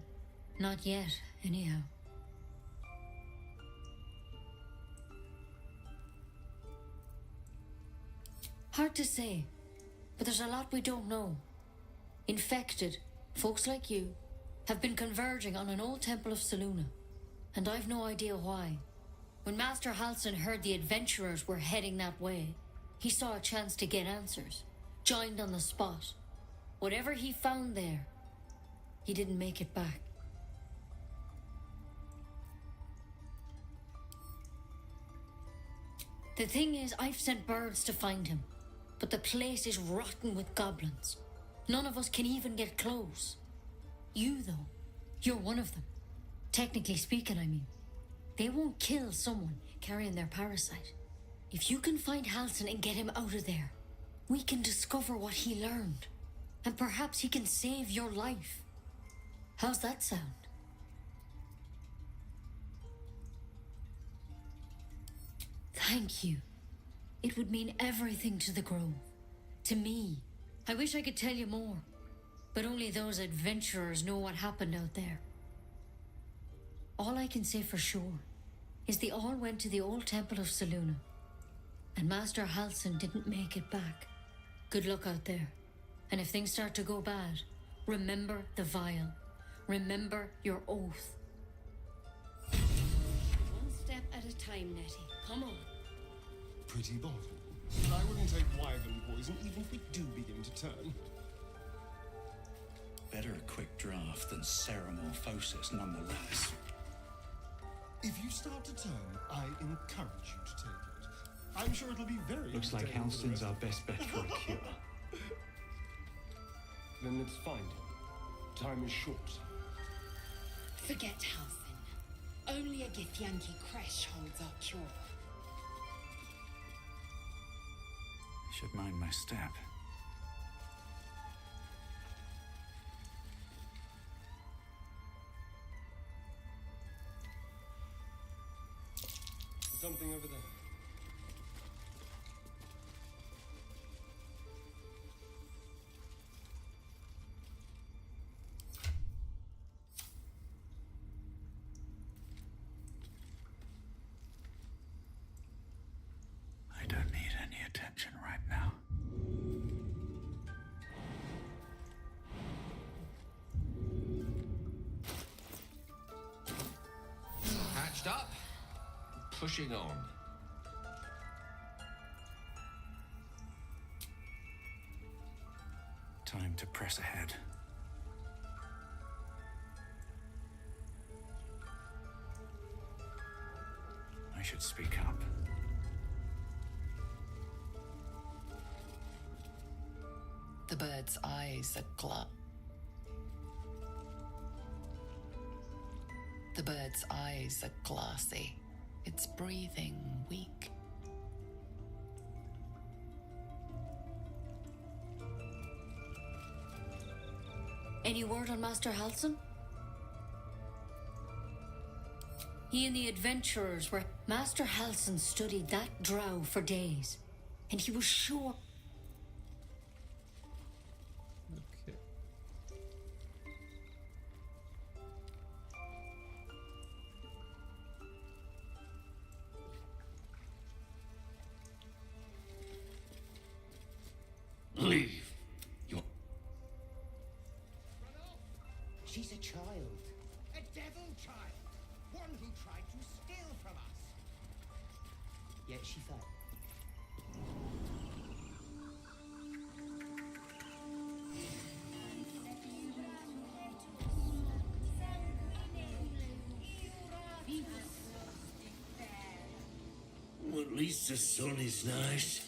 Not yet, anyhow. Hard to say, but there's a lot we don't know. Infected, folks like you, have been converging on an old temple of Selûne, and I've no idea why. When Master Halsin heard the adventurers were heading that way, he saw a chance to get answers, joined on the spot. Whatever he found there, he didn't make it back. The thing is, I've sent birds to find him, but the place is rotten with goblins. None of us can even get close. You, though, you're one of them. Technically speaking, I mean. They won't kill someone carrying their parasite. If you can find Halsin and get him out of there, we can discover what he learned. And perhaps he can save your life. How's that sound? Thank you. It would mean everything to the Grove. To me. I wish I could tell you more. But only those adventurers know what happened out there. All I can say for sure is they all went to the old temple of Selûne. And Master Halsin didn't make it back. Good luck out there. And if things start to go bad, remember the vial. Remember your oath. One step at a time, Nettie. Come on. Pretty bottle. I wouldn't take wyvern poison even if we do begin to turn. Better a quick draft than Ceramorphosis nonetheless. If you start to turn, I encourage you to take it. I'm sure it'll be very Looks like entertaining for the Halston's rest our of best bet for a cure. Then let's find him. Time is short. Forget Halsin. Only a Githyanki Kresh holds our cure. Should mind my step. Something over there. I don't need any attention right now. Hatched up. Pushing on. Time to press ahead. I should speak up. The bird's eyes are glut. The bird's eyes are glassy, its breathing weak. Any word on Master Halsin? He and the adventurers were... Master Halsin studied that drow for days, and he was sure... Okay. Leave. She's a child. A devil child. One who tried to steal from us. Yet she fell. Well, at least the sun is nice.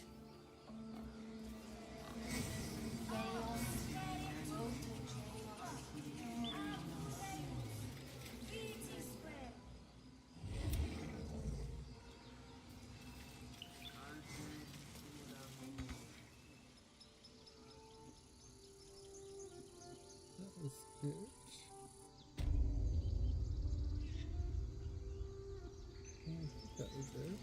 That was good. I think that was it.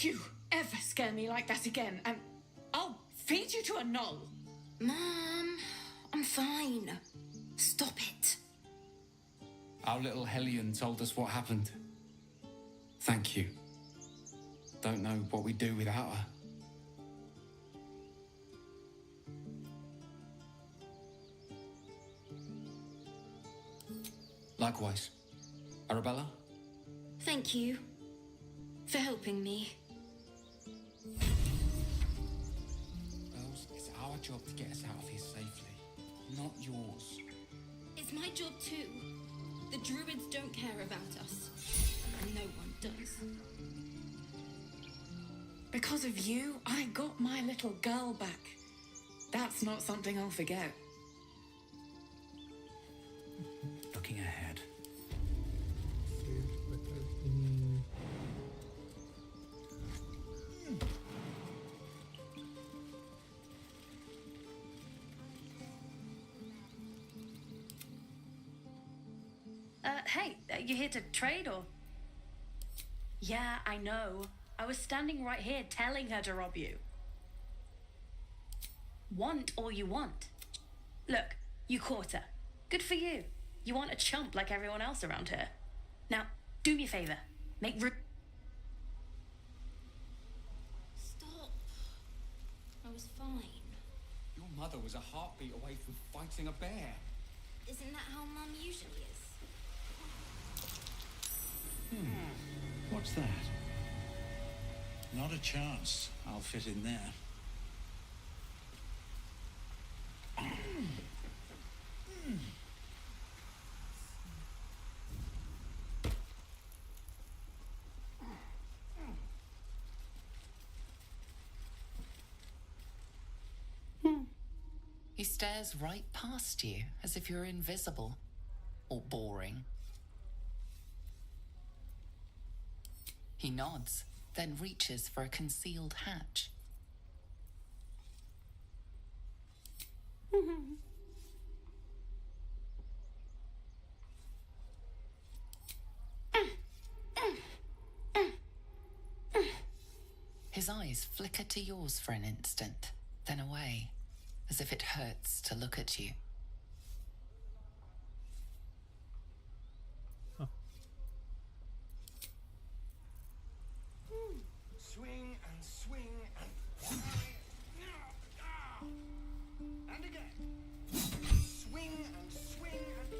You ever scare me like that again, and I'll feed you to a knoll. Mom, I'm fine. Stop it. Our little Hellion told us what happened. Thank you. Don't know what we'd do without her. Likewise. Arabella? Thank you for helping me. Girls, it's our job to get us out of here safely, not yours. It's my job too. The druids don't care about us. No one does. Because of you, I got my little girl back. That's not something I'll forget. Looking ahead. Hey, you here to trade or? Yeah, I know. I was standing right here telling her to rob you. Want all you want. Look, you caught her. Good for you. You want a chump like everyone else around here. Now, do me a favor. Make room. Stop. I was fine. Your mother was a heartbeat away from fighting a bear. Isn't that how Mum usually is? What's that? Not a chance I'll fit in there. He stares right past you as if you're invisible or boring. He nods, then reaches for a concealed hatch. His eyes flicker to yours for an instant, then away, as if it hurts to look at you. Swing and swing and... And again. Swing and swing and...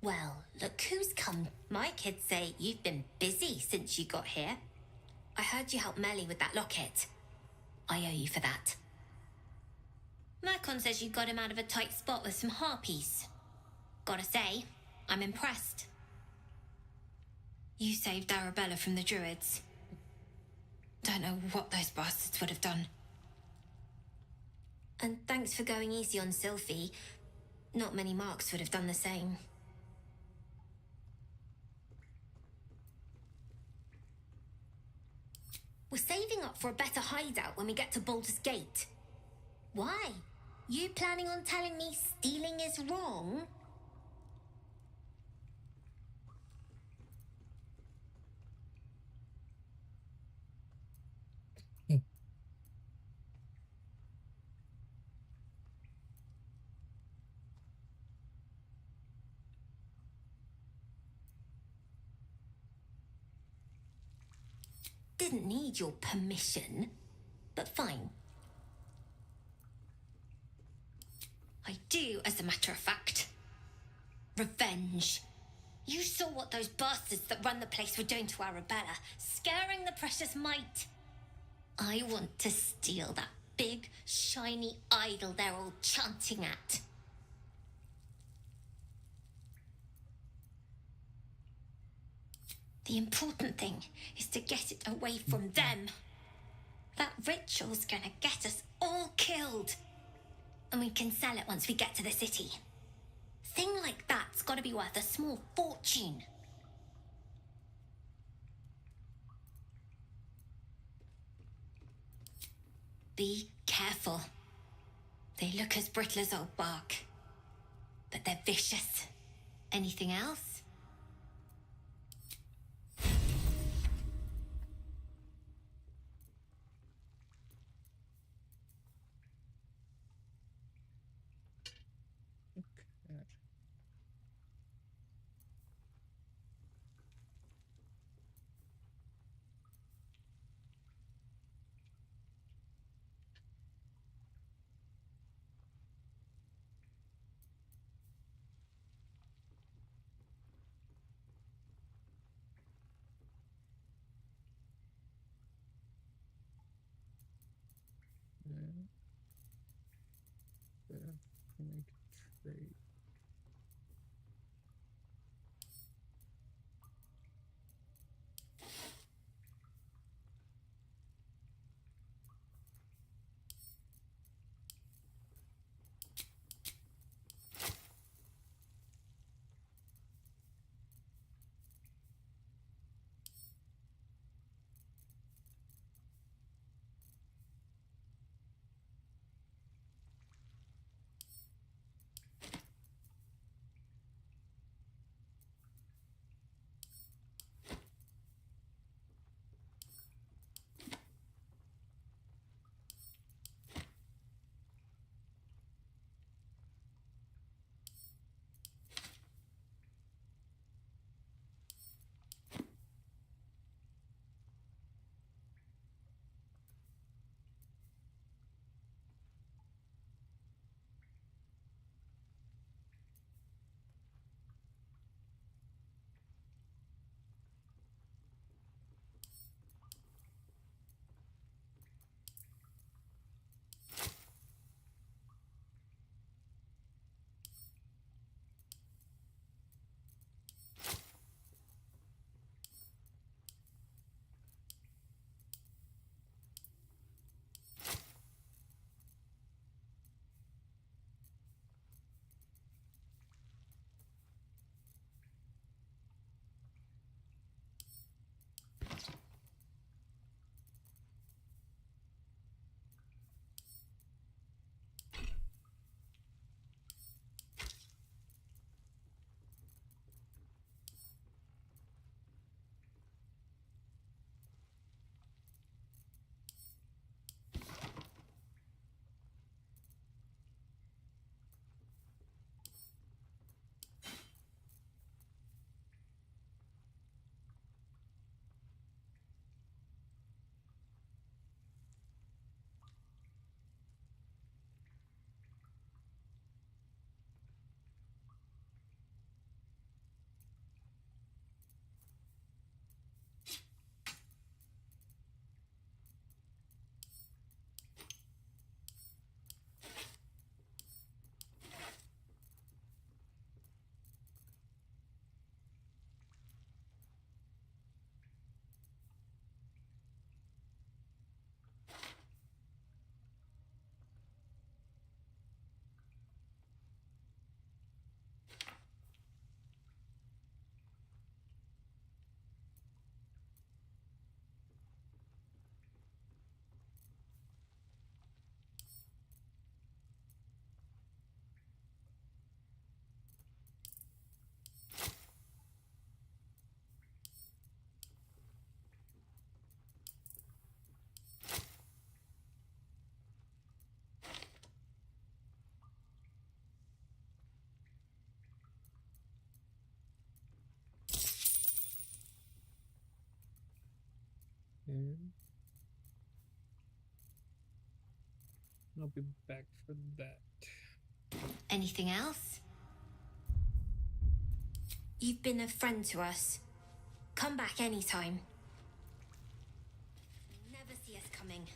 Well, look who's come. My kids say you've been busy since you got here. I heard you helped Melly with that locket. I owe you for that. Mercon says you got him out of a tight spot with some harpies. Gotta say, I'm impressed. You saved Arabella from the Druids. Don't know what those bastards would have done. And thanks for going easy on Sylphie. Not many marks would have done the same. We're saving up for a better hideout when we get to Baldur's Gate. Why? You planning on telling me stealing is wrong? Didn't need your permission, but fine. I do, as a matter of fact. Revenge. You saw what those bastards that run the place were doing to Arabella, scaring the precious mite. I want to steal that big, shiny idol they're all chanting at. The important thing is to get it away from them. That ritual's gonna get us all killed. And we can sell it once we get to the city. Thing like that's gotta be worth a small fortune. Be careful. They look as brittle as old bark, but they're vicious. Anything else? Make a trade. I'll be back for that. Anything else? You've been a friend to us. Come back anytime. Never see us coming.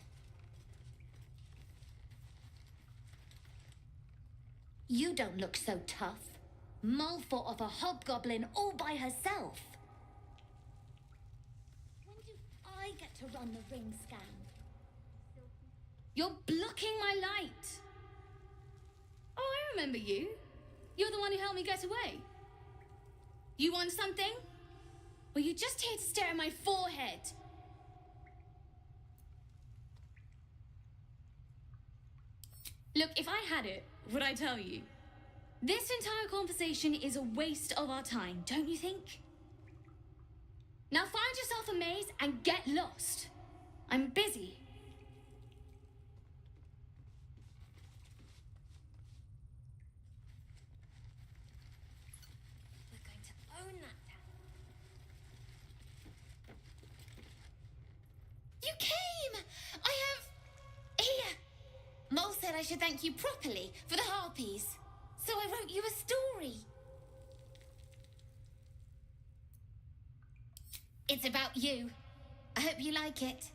You don't look so tough. Mull fought off a hobgoblin all by herself. When do I get to run the ring scan? You're blocking my light. Oh, I remember you. You're the one who helped me get away. You want something? Or you just here to stare at my forehead? Look, if I had it, would I tell you? This entire conversation is a waste of our time, don't you think? Now find yourself a maze and get lost. I'm busy. We're going to own that town. You came! I have... Here! Mole said I should thank you properly for the harpies. So I wrote you a story. It's about you. I hope you like it.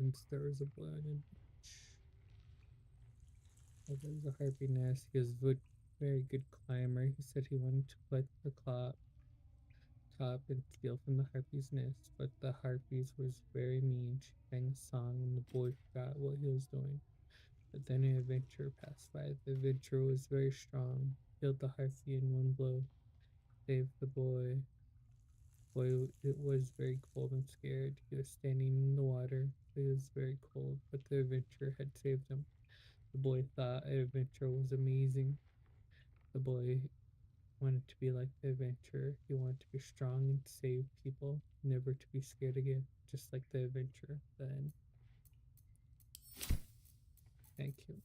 Once there was a boy on a beach. Oh, there was a harpy nest. He was a very good climber. He said he wanted to collect the top and steal from the harpy's nest, but the harpies was very mean. She sang a song and the boy forgot what he was doing. But then an adventurer passed by. The adventurer was very strong, killed the harpy in one blow, saved the boy. It was very cold and scared. He was standing in the water. It was very cold, but the adventurer had saved him. The boy thought an adventure was amazing. The boy wanted to be like the adventurer. He wanted to be strong and save people, never to be scared again, just like the adventurer. Then, thank you.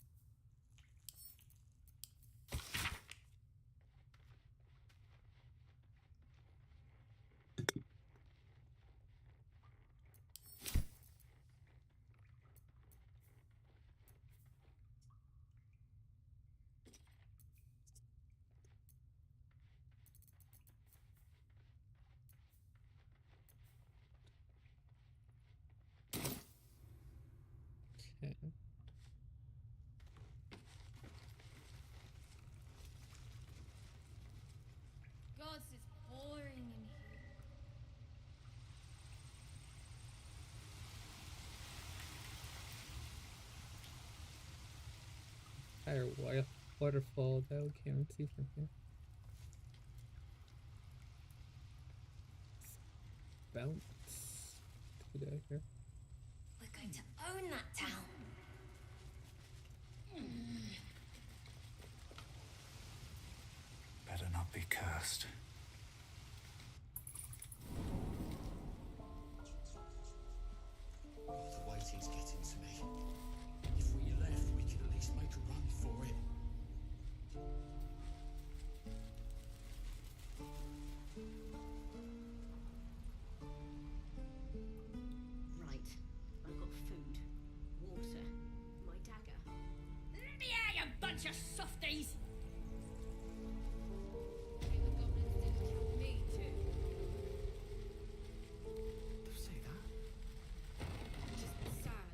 Okay. God, it's boring in here. Entire waterfall that we can't see from here. Bounce. Get out of here. We're going to own that town. Better not be cursed. Oh, the waiting's getting to me. If we left, we could at least make a run for it. Right. I've got food, water, my dagger. Yeah, you bunch of softies! Me too. Don't say that. Just sad.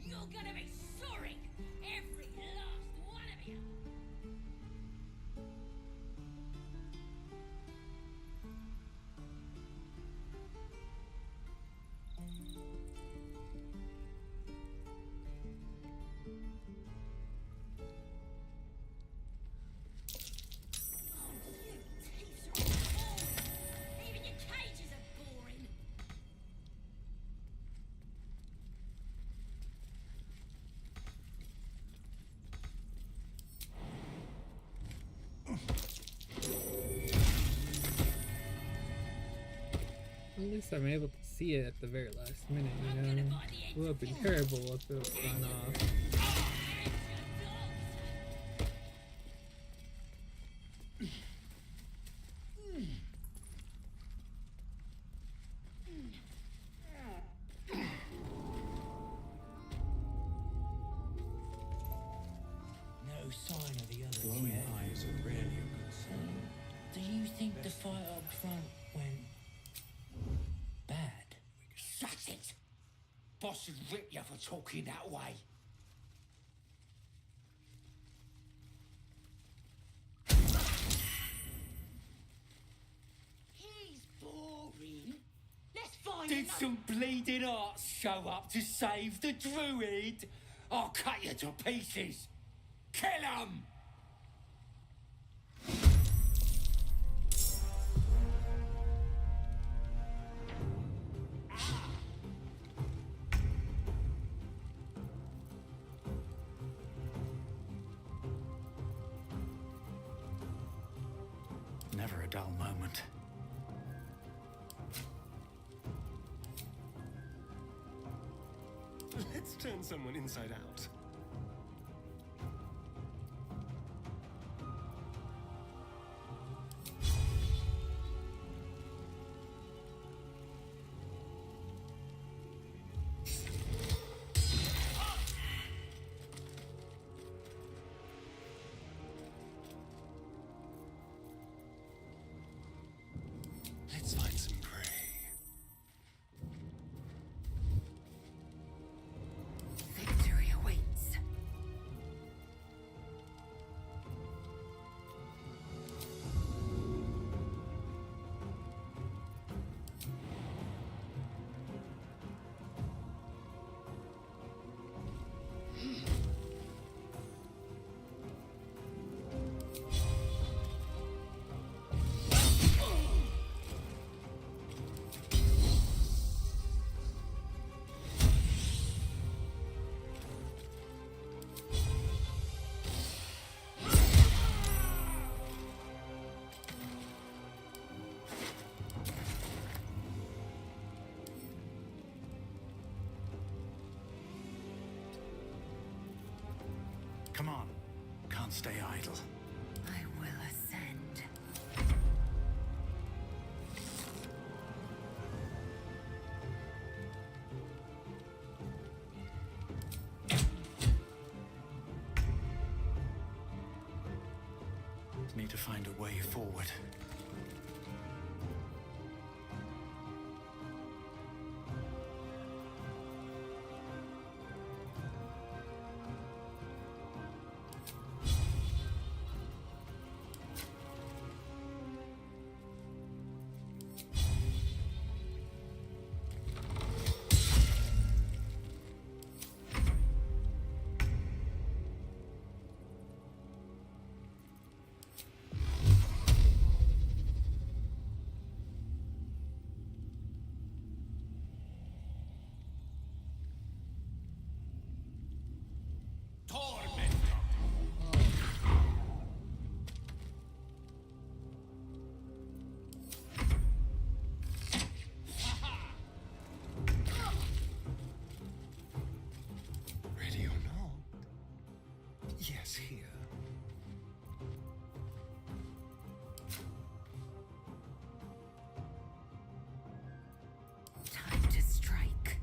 You're gonna be soaring! Every last one of you! Even your at least I'm able to see it at the very last minute, you know? It would have been terrible if it was gone off. No sign of the others Glowing yet. eyes are rarely a good sign. Do you think the fight up front went bad? Shut it! Boss would rip you for talking that way. He's boring. Let's find Did some bleeding arts show up to save the druid? I'll cut you to pieces. Kill him! Never a dull moment. Let's turn someone inside out. Let's find some prey. Victory awaits. Come on. Can't stay idle. I will ascend. Need to find a way forward. Ready or not? Yes, here. Time to strike.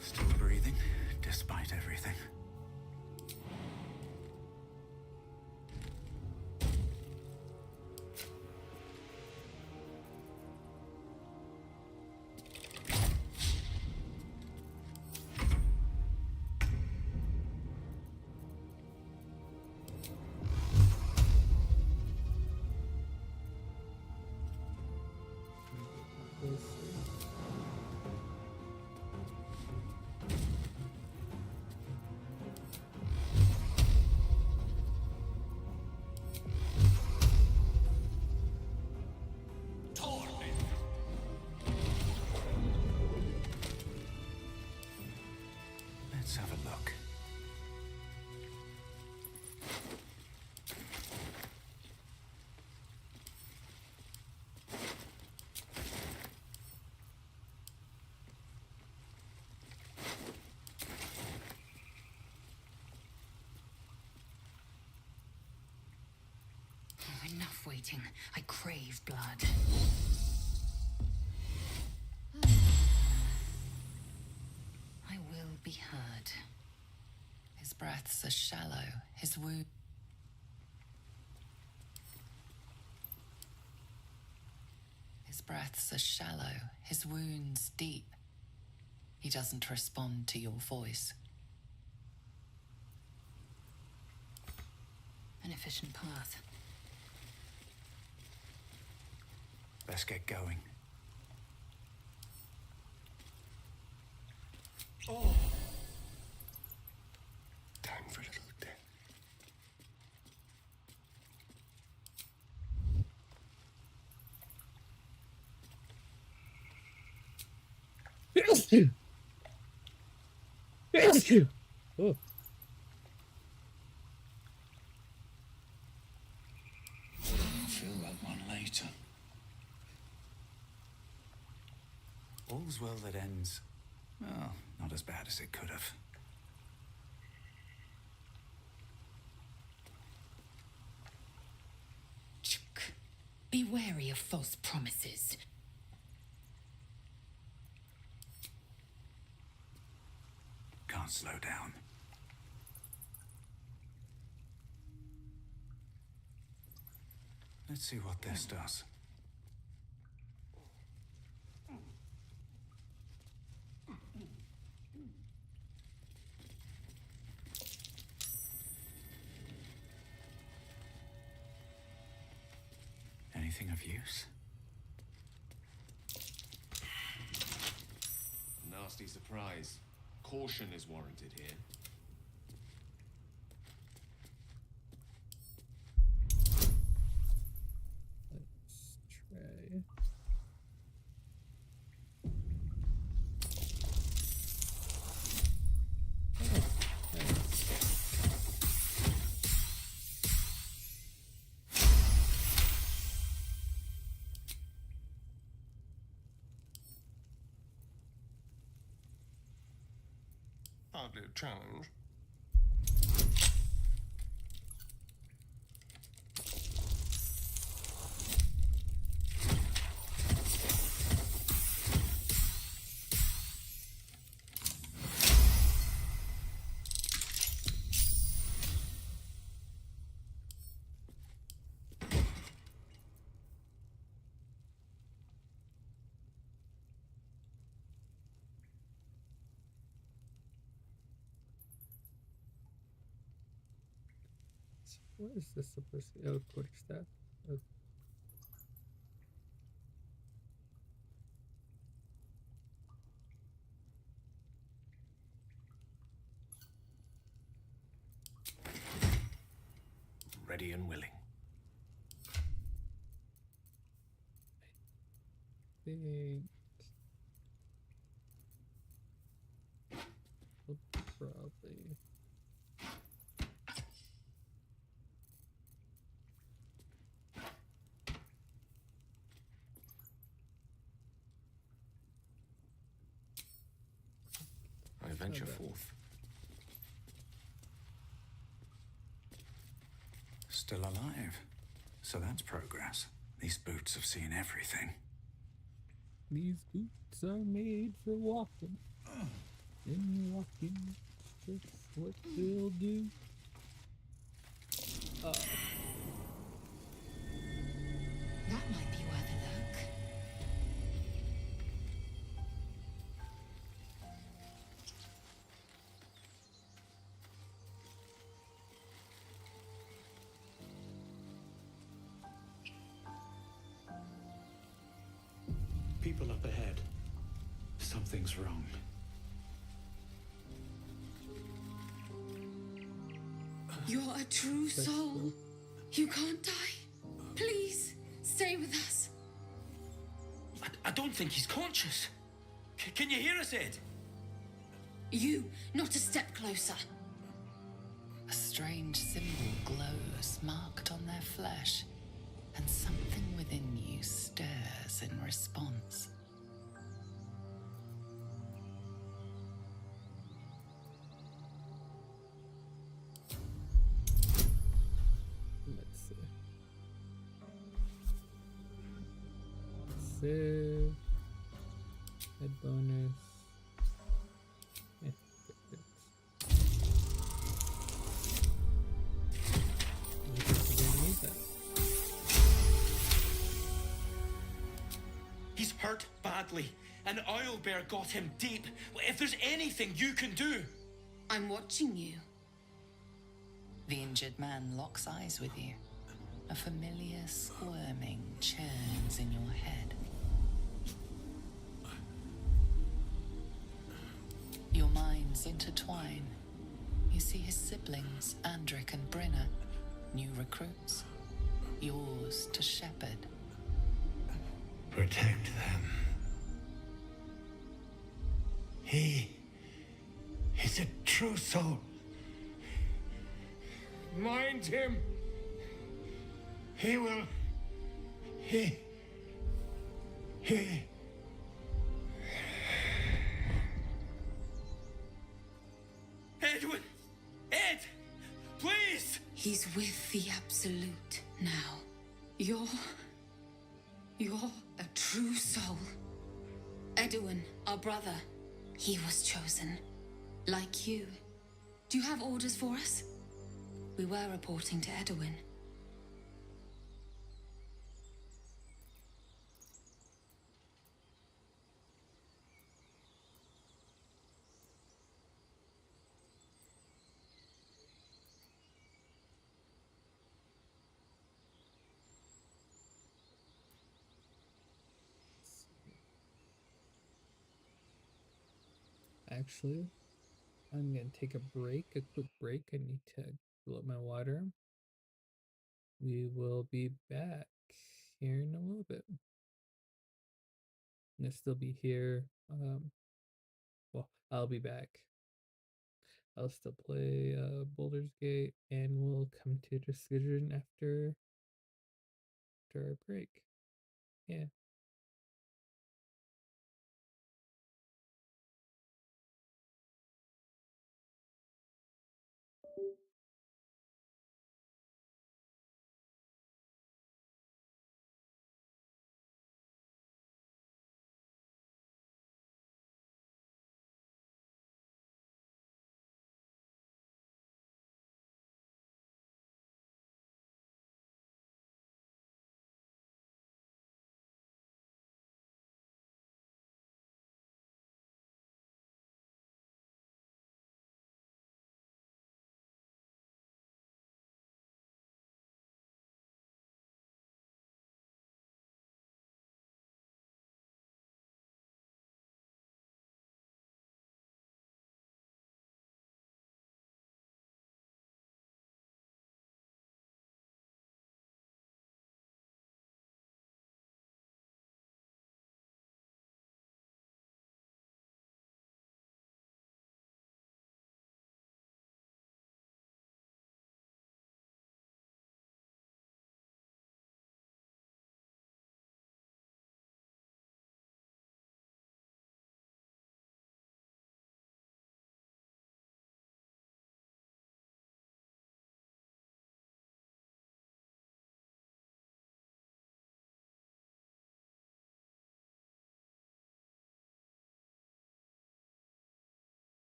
Still breathing, despite everything. Let's have a look. Enough waiting. I crave blood. I will be heard. His breaths are shallow, his wound. His breaths are shallow, his wounds deep. He doesn't respond to your voice. An efficient path. Let's get going. Oh! Time for a little death. Oh. I'll feel like one later. All's well that ends. Well, not as bad as it could have. Be wary of false promises. Can't slow down. Let's see what this does. Anything of use? Nasty surprise. Caution is warranted here. Let's try. Hardly a challenge. What is this supposed to be? Oh, quarterstaff. Oh. Ready and willing. I think we'll probably. I venture forth. Still alive. So that's progress. These boots have seen everything. These boots are made for walking. And walking, just what they'll do. That might be worth a look. People up ahead. Something's wrong. You're a true soul. You can't die. Please, stay with us. I don't think he's conscious. Can you hear us, Ed? You, not a step closer. A strange symbol glows, marked on their flesh, and something within you stirs in response. Let's see. Save. Head bonus. Yeah, good. I guess we didn't need that. He's hurt badly. An owlbear got him deep. If there's anything you can do... I'm watching you. The injured man locks eyes with you. A familiar squirming churns in your head. Your minds intertwine. You see his siblings, Andric and Brynna, new recruits, yours to shepherd. Protect them. He is a true soul. Mind him. He will. He. Edwin! Ed! Please! He's with the Absolute now. You're a true soul. Edwin, our brother, he was chosen. Like you. Do you have orders for us? We were reporting to Edwin. Actually, I'm gonna take a break, a quick break. I need to fill up my water. We will be back here in a little bit. I'm gonna still be here. Well, I'll be back. I'll still play Baldur's Gate, and we'll come to a decision after our break. Yeah.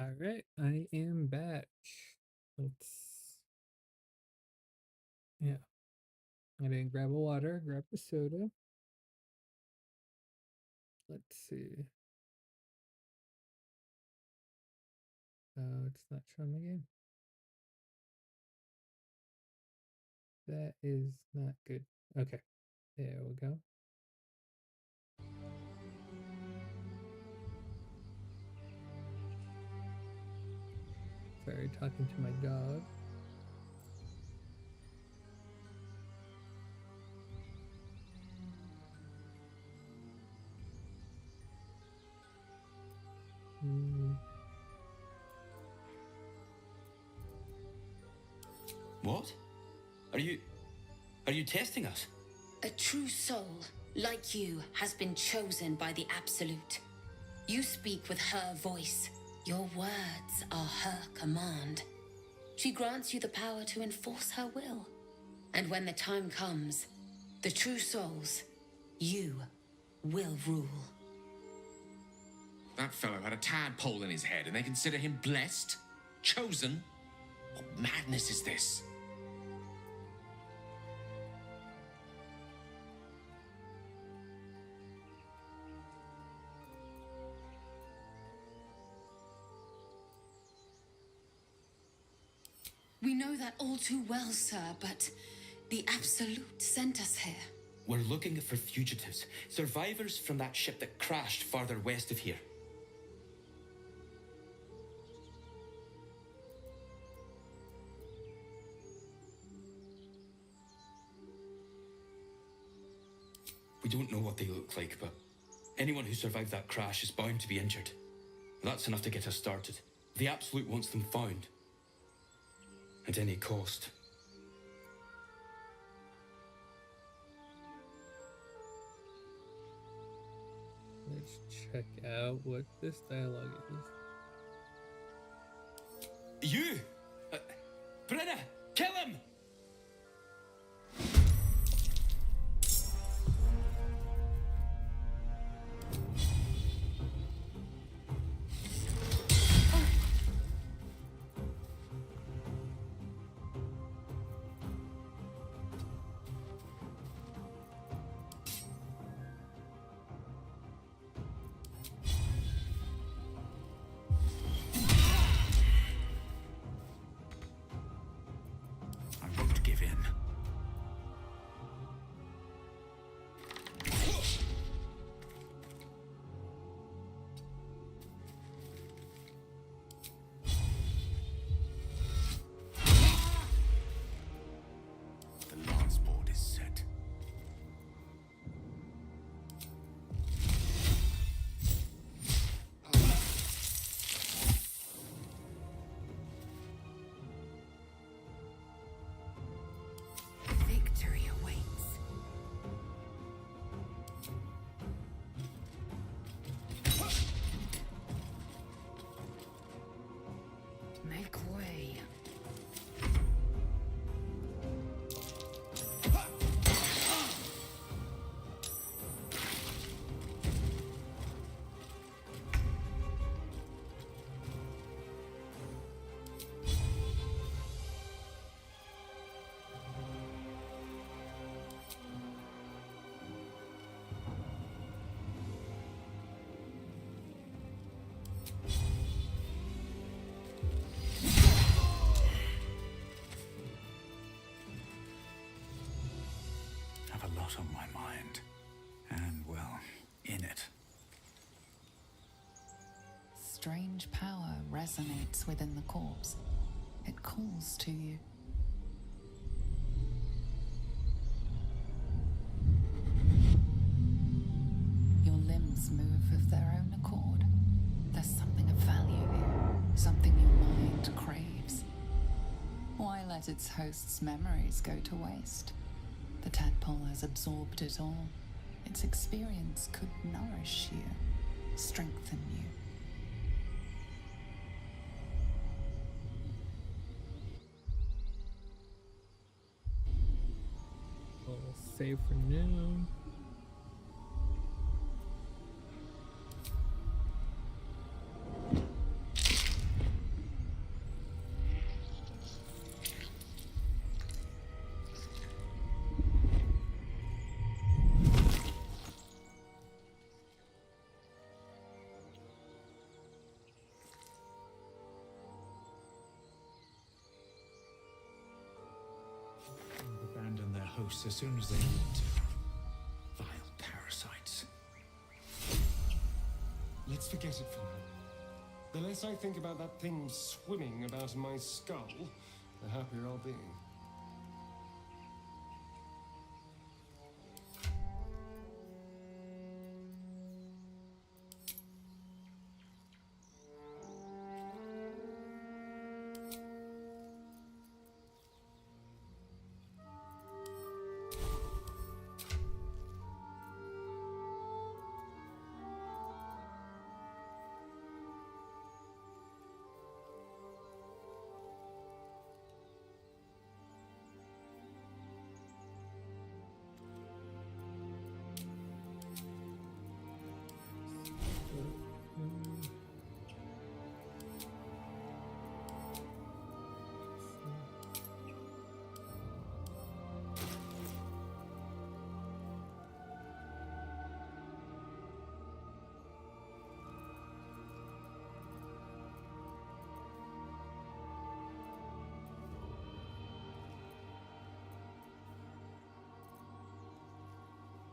Alright, I am back. Yeah. I didn't grab a water, grab a soda. Let's see. Oh, it's not showing the game. That is not good. Okay, there we go. Sorry, talking to my dog. What? Are you testing us? A true soul, like you, has been chosen by the Absolute. You speak with her voice. Your words are her command. She grants you the power to enforce her will. And when the time comes, the true souls, you will rule. That fellow had a tadpole in his head, and they consider him blessed? Chosen? What madness is this? We know that all too well, sir, but the Absolute sent us here. We're looking for fugitives, survivors from that ship that crashed farther west of here. We don't know what they look like, but anyone who survived that crash is bound to be injured. That's enough to get us started. The Absolute wants them found. At any cost. Let's check out what this dialogue is. You! Brenna! Kill him! I won't give in. The lance board is set. Victory awaits. Make way. I have a lot on my mind. And, well, in it. Strange power resonates within the corpse. It calls to you. Your limbs move of their own accord. There's something of value here, something your mind craves. Why let its host's memories go to waste? The tadpole has absorbed it all. Its experience could nourish you, strengthen you. We'll save for now. abandon their hosts as soon as they want to. Vile parasites. Let's forget it for now. The less I think about that thing swimming about in my skull, the happier I'll be.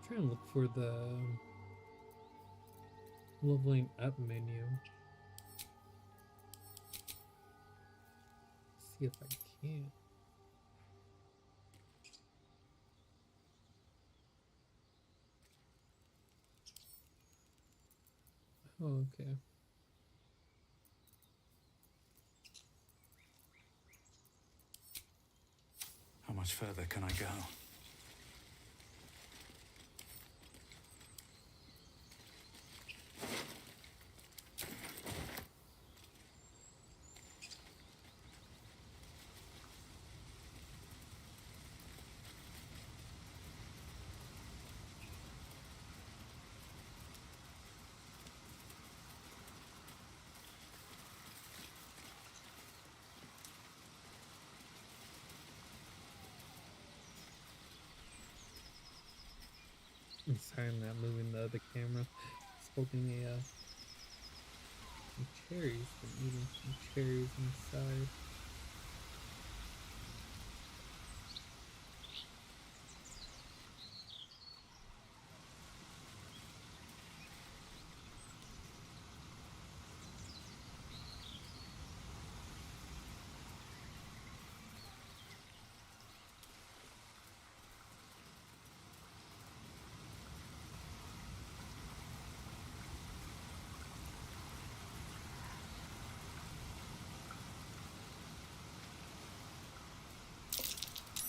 Trying to look for the leveling up menu. See if I can. Oh, okay. How much further can I go? I'm sorry, I'm not moving the other camera. Smoking some cherries. I'm eating some cherries inside.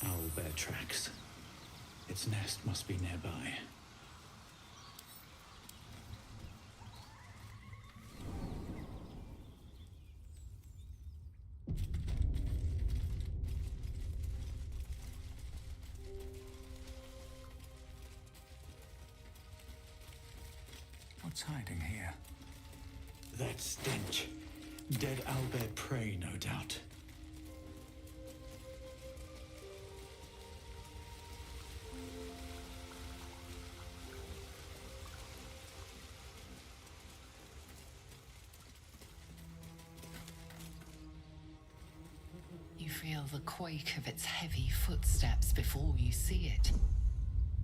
Owlbear tracks. Its nest must be nearby. What's hiding here? That stench. Dead owlbear prey, no doubt. You feel the quake of its heavy footsteps before you see it.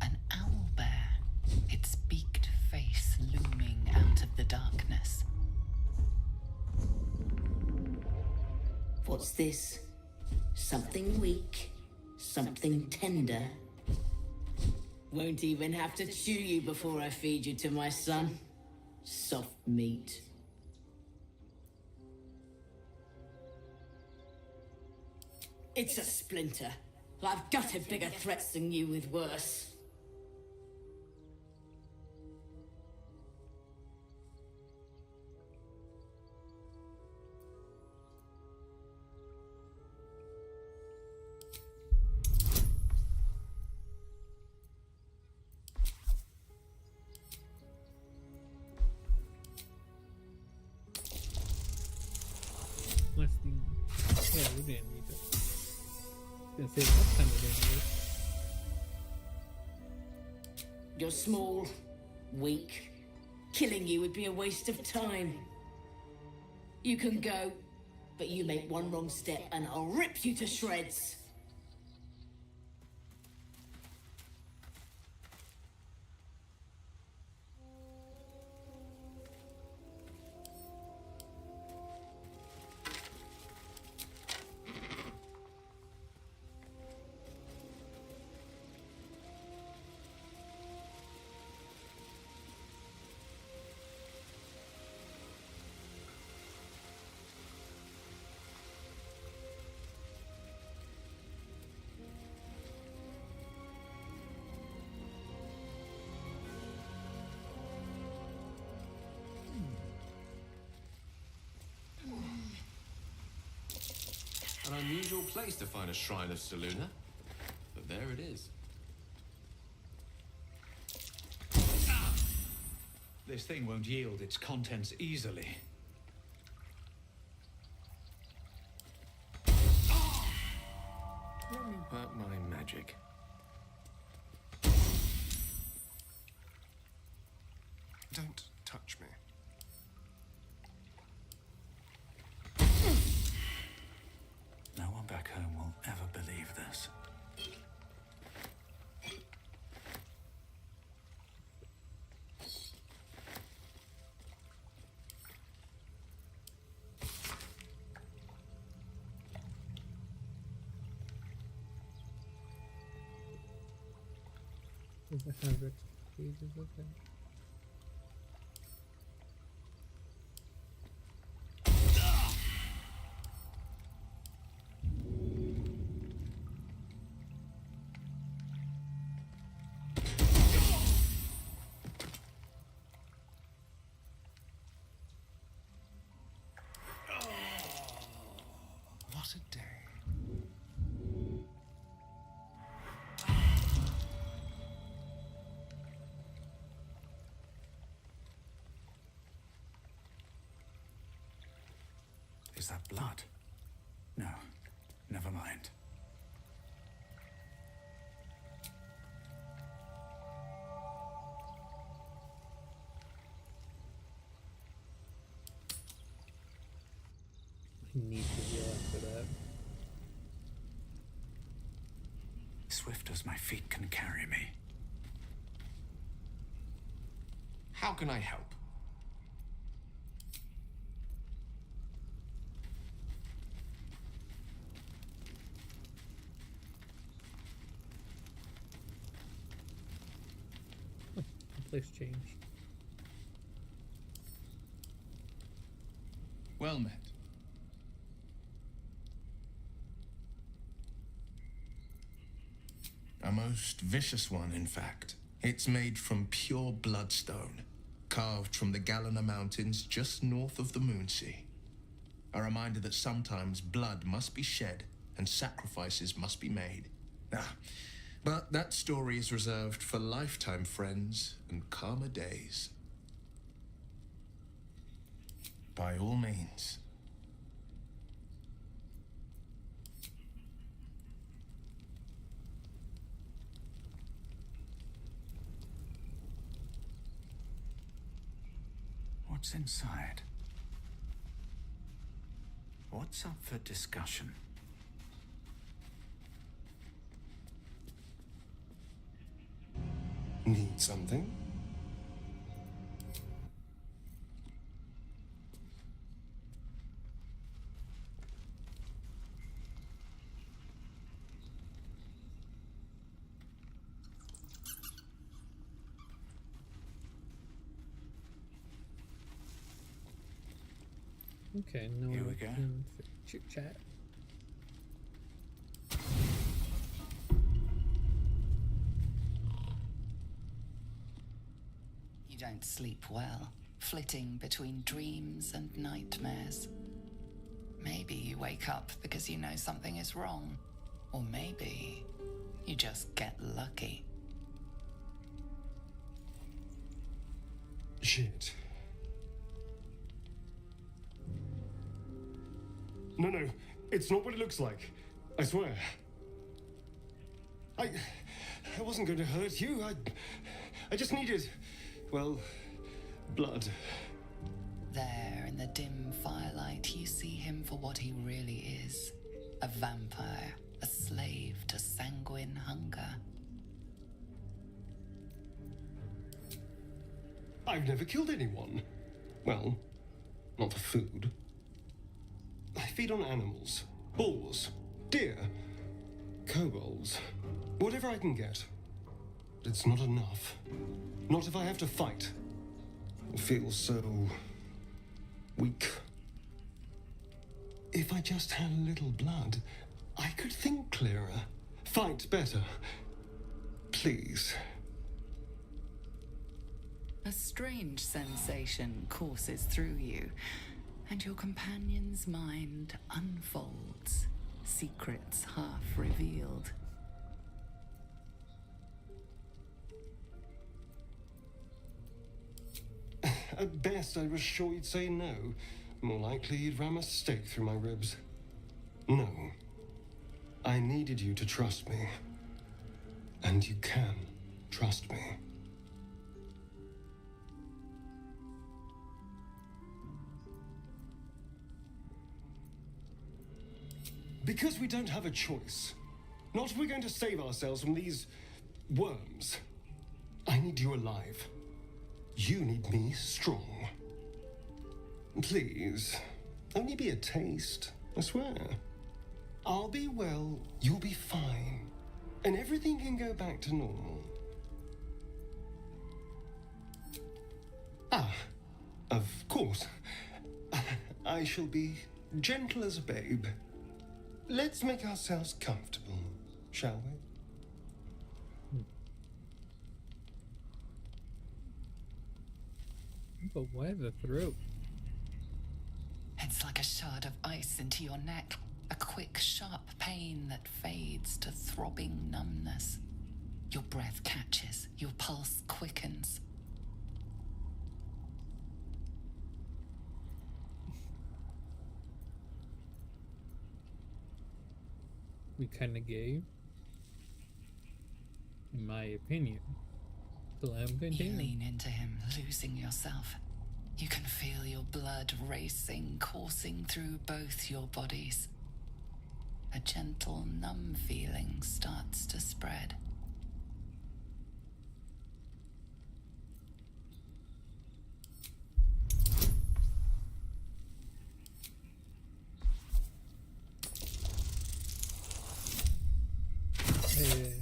An owlbear, its beaked face looming out of the darkness. What's this? Something weak, something tender. Won't even have to chew you before I feed you to my son. Soft meat. It's a splinter. I've gutted bigger threats than you with worse. Yeah, we didn't need it. Gonna say last time we didn't need it. You're small, weak. Killing you would be a waste of time. You can go, but you make one wrong step and I'll rip you to shreds. An unusual place to find a shrine of Seluna, but there it is. This thing won't yield its contents easily. Let me work my magic. Don't touch me. No one back home will ever believe this. Does it have extra pages of it? What a day. Is that blood? No, never mind. I need to heal after that. Swift as my feet can carry me. How can I help? The place changed. Well met. A most vicious one, in fact. It's made from pure bloodstone, carved from the Galena Mountains just north of the Moonsea. A reminder that sometimes blood must be shed and sacrifices must be made. But that story is reserved for lifetime friends and calmer days. By all means. What's inside? What's up for discussion? Need something? Okay, no Here one we go. can chit chat. You don't sleep well, flitting between dreams and nightmares. Maybe you wake up because you know something is wrong. Or maybe you just get lucky. Shit. No, it's not what it looks like. I swear. I wasn't going to hurt you. I just needed, well, blood. There, in the dim firelight, you see him for what he really is. A vampire, a slave to sanguine hunger. I've never killed anyone. Well, not for food. I feed on animals. Bulls. Deer. Kobolds. Whatever I can get. But it's not enough. Not if I have to fight. I feel so weak. If I just had a little blood, I could think clearer. Fight better. Please. A strange sensation courses through you, and your companion's mind unfolds, secrets half revealed. At best, I was sure you'd say no. More likely, you'd ram a stake through my ribs. No. I needed you to trust me. And you can trust me. Because we don't have a choice. Not if we're going to save ourselves from these worms. I need you alive. You need me strong. Please, only be a taste, I swear. I'll be well, you'll be fine. And everything can go back to normal. Ah, of course. I shall be gentle as a babe. Let's make ourselves comfortable, shall we? But why the throat? It's like a shard of ice into your neck. A quick, sharp pain that fades to throbbing numbness. Your breath catches, your pulse quickens. We kinda gay, in my opinion. So I'm You continuing. lean into him, losing yourself. You can feel your blood racing, coursing through both your bodies. A gentle, numb feeling starts to spread. Hey.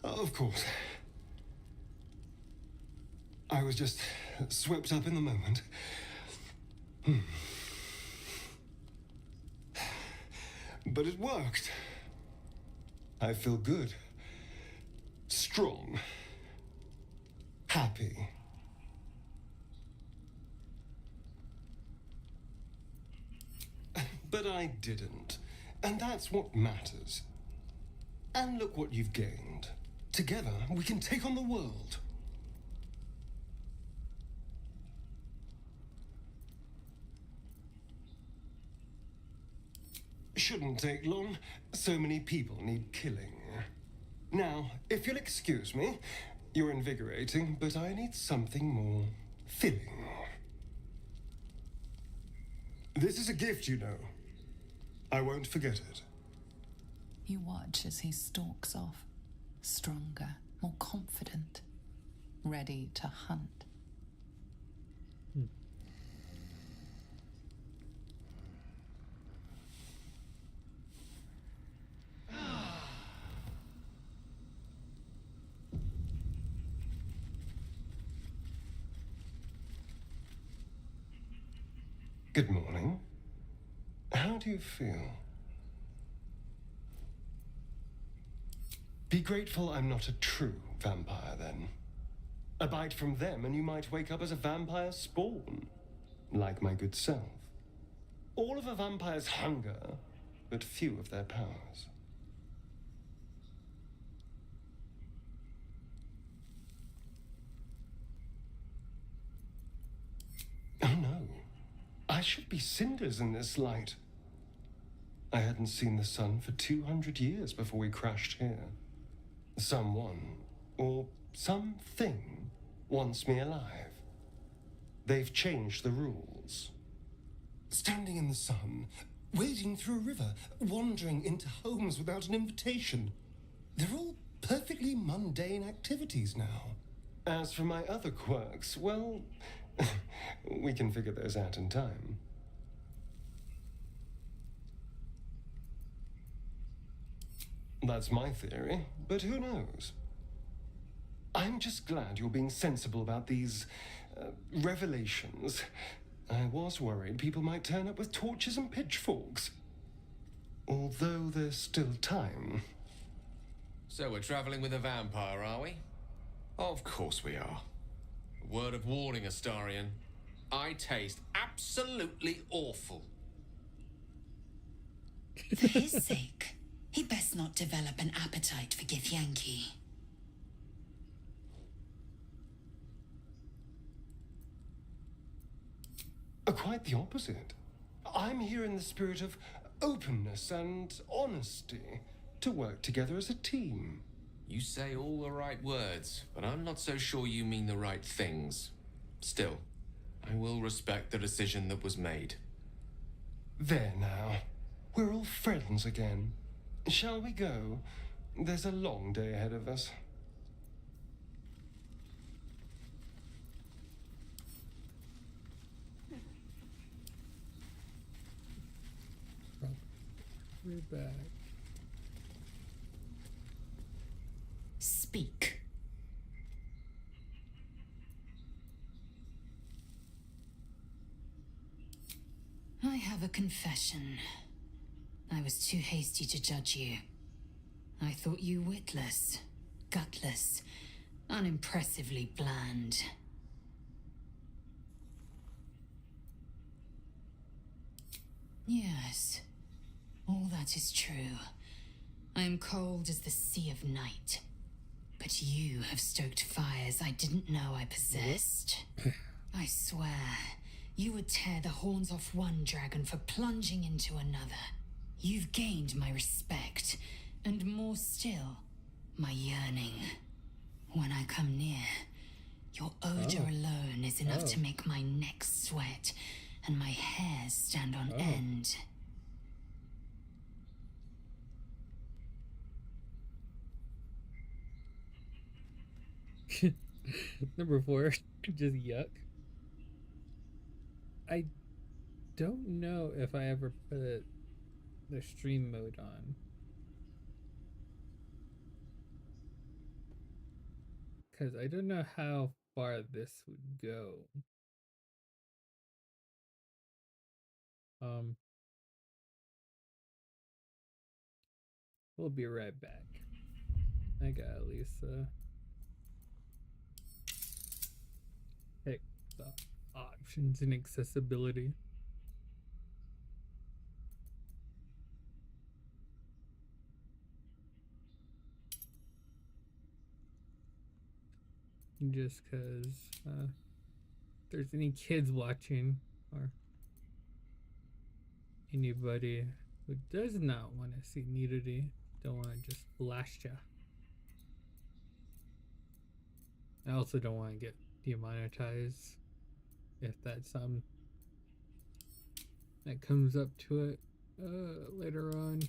Of course. I was just swept up in the moment. But it worked. I feel good. Strong. Happy. But I didn't. And that's what matters. And look what you've gained. Together, we can take on the world. Shouldn't take long. So many people need killing. Now, if you'll excuse me, you're invigorating, but I need something more filling. This is a gift, you know. I won't forget it. You watch as he stalks off, stronger, more confident, ready to hunt. Good morning. How do you feel? Be grateful I'm not a true vampire, then. A bite from them and you might wake up as a vampire spawn. Like my good self. All of a vampire's hunger, but few of their powers. Oh no. I should be cinders in this light. I hadn't seen the sun for 200 years before we crashed here. Someone, or something, wants me alive. They've changed the rules. Standing in the sun, wading through a river, wandering into homes without an invitation. They're all perfectly mundane activities now. As for my other quirks, well, we can figure those out in time. That's my theory, but who knows? I'm just glad you're being sensible about these revelations. I was worried people might turn up with torches and pitchforks. Although there's still time. So we're traveling with a vampire, are we? Of course we are. A word of warning, Astarion. I taste absolutely awful. For his sake, he best not develop an appetite for Githyanki. Quite the opposite. I'm here in the spirit of openness and honesty to work together as a team. You say all the right words, but I'm not so sure you mean the right things. Still, I will respect the decision that was made. There now. We're all friends again. Shall we go? There's a long day ahead of us. We're back. Speak. I have a confession. I was too hasty to judge you. I thought you witless, gutless, unimpressively bland. Yes, all that is true. I am cold as the sea of night. But you have stoked fires I didn't know I possessed. I swear, you would tear the horns off one dragon for plunging into another. You've gained my respect, and more still, my yearning. When I come near, your odor alone is enough to make my neck sweat and my hairs stand on end. Number 4, just yuck. I don't know if I ever put the stream mode on. Because I don't know how far this would go. We'll be right back. I got Lisa. Pick the options and accessibility. Just because if there's any kids watching or anybody who does not want to see nudity, don't want to just blast ya. I also don't want to get demonetized if that's that comes up to it later on.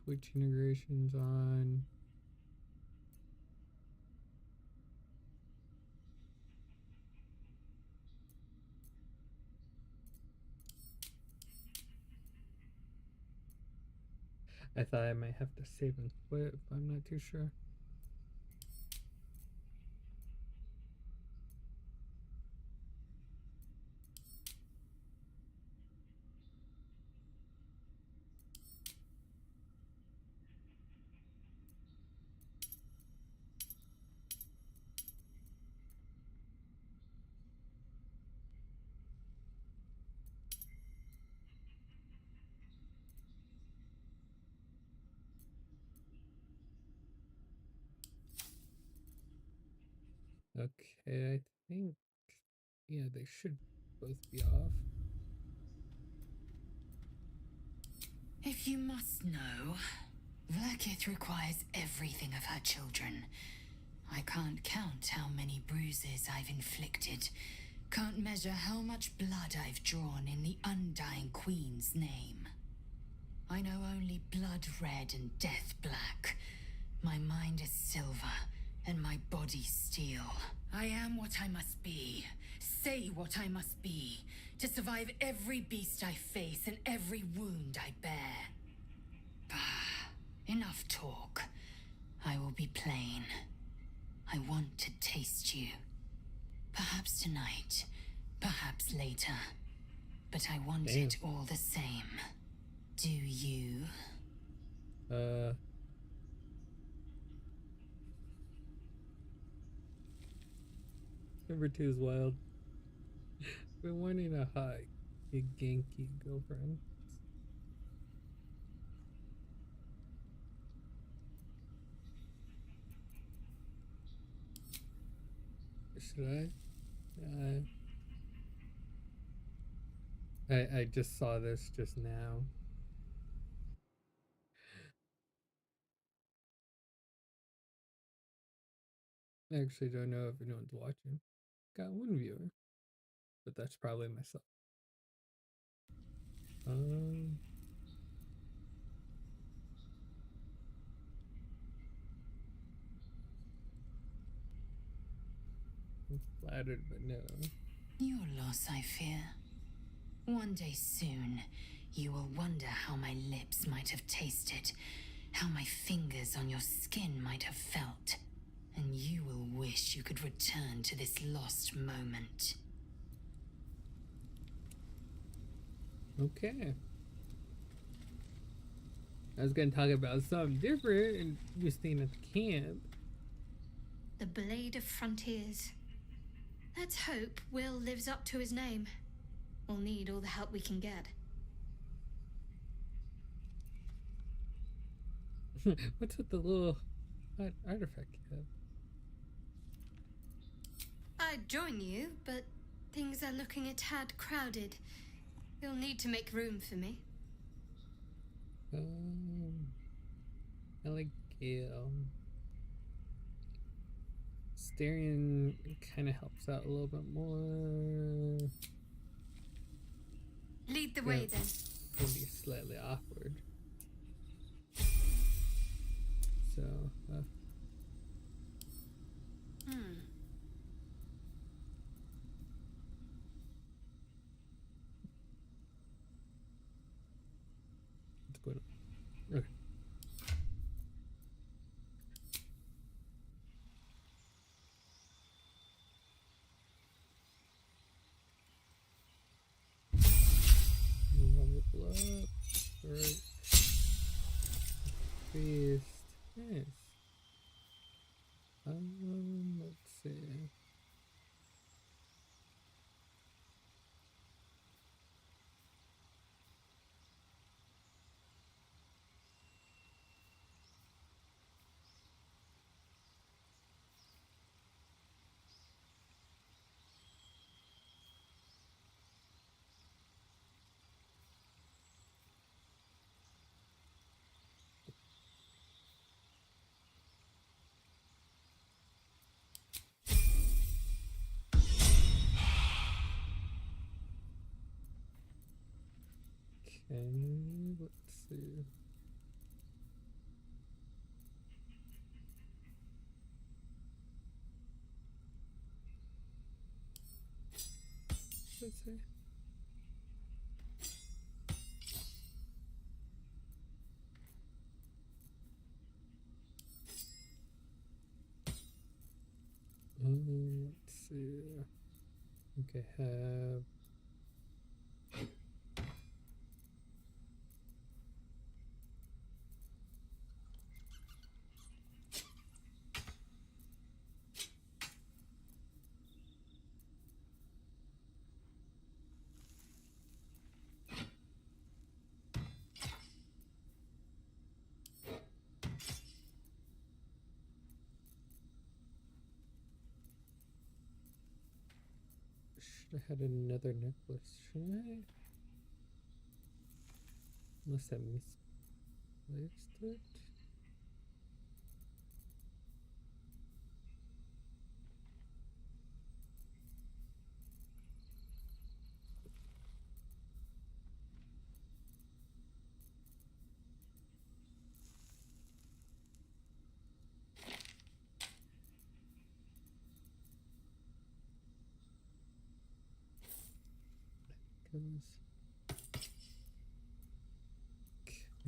Twitch integrations on. I thought I might have to save and quit, but I'm not too sure. Okay, I think, yeah, they should both be off. If you must know, Vlakith requires everything of her children. I can't count how many bruises I've inflicted. Can't measure how much blood I've drawn in the undying Queen's name. I know only blood red and death black. My mind is silver, and my body steel. I am what I must be, say what I must be, to survive every beast I face and every wound I bear. Bah, enough talk. I will be plain. I want to taste you. Perhaps tonight, perhaps later. But I want it all the same. Do you? Number 2 is wild. Been wanting a hot, Genki girlfriend. Should I just saw this just now. I actually don't know if anyone's watching. Got one viewer, but that's probably myself. I'm flattered, but no. Your loss, I fear. One day soon, you will wonder how my lips might have tasted, how my fingers on your skin might have felt, and you will wish you could return to this lost moment. Okay. I was gonna talk about something different and you staying at the camp. The Blade of Frontiers. Let's hope Will lives up to his name. We'll need all the help we can get. What's with the little artifact you have? I'd join you, but things are looking a tad crowded. You'll need to make room for me. I like Gale. Styrian kind of helps out a little bit more. Lead the way then. It'll be slightly awkward. So, what's going on? Okay. Level up. Alright. Feast. Nice. Let's see. Okay, let's see. Let's see. Let's see. Okay, have. Should have had another necklace, shouldn't I? Unless I misplaced it.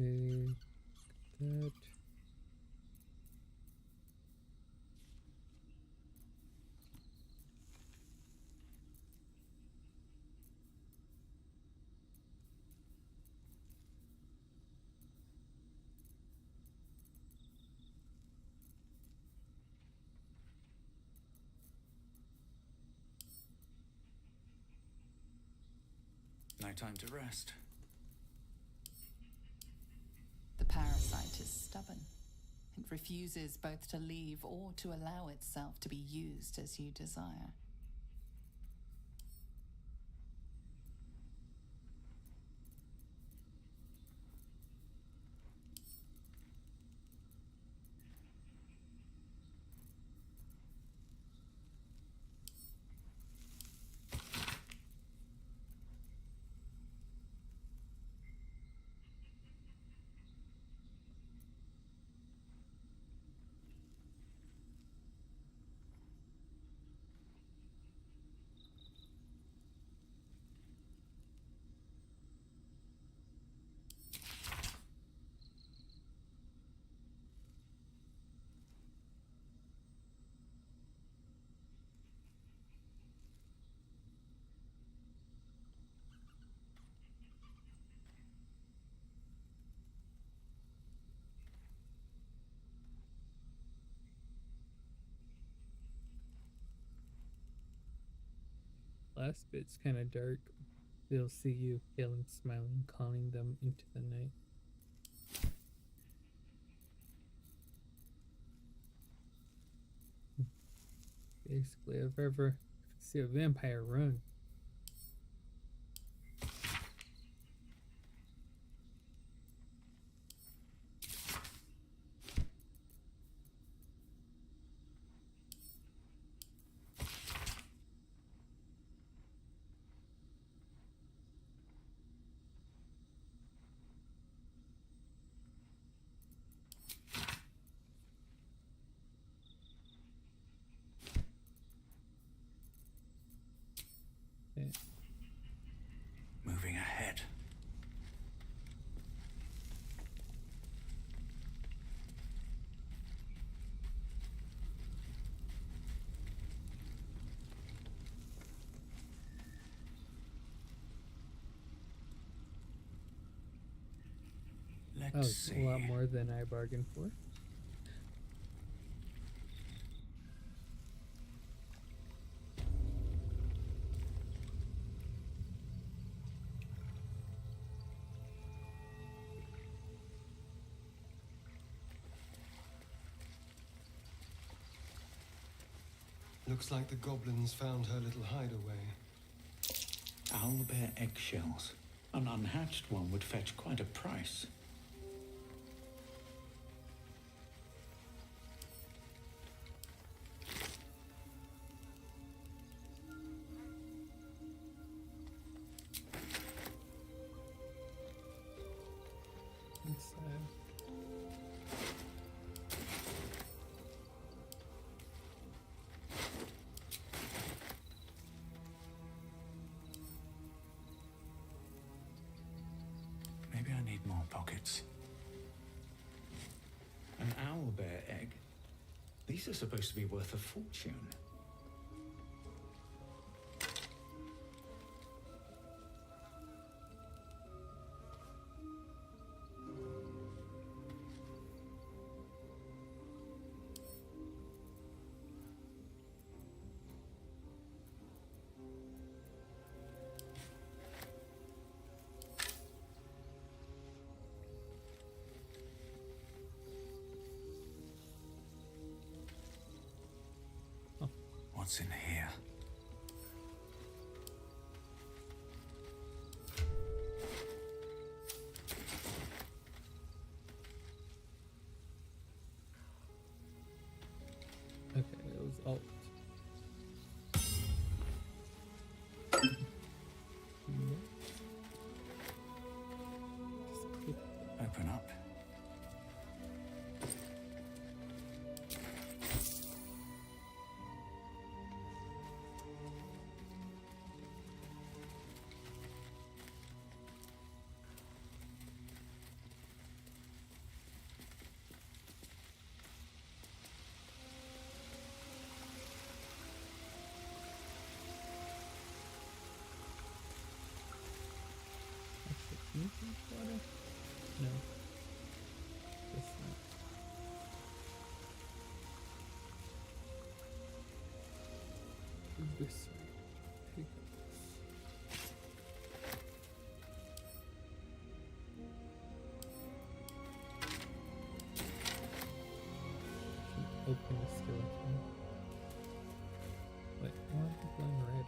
Okay, that. no time to rest. The parasite is stubborn. It refuses both to leave or to allow itself to be used as you desire. Last bit's kind of dark. They'll see you, pale and smiling, calling them into the night. Basically, if ever see a vampire run. Okay. Moving ahead. That was a lot more than I bargained for. Looks like the goblins found her little hideaway. Owlbear eggshells. An unhatched one would fetch quite a price. Maybe I need more pockets. An owlbear egg? These are supposed to be worth a fortune. What's in here? Okay, it was alt. Open up. No. Guess not. This way. Pick up this. one red.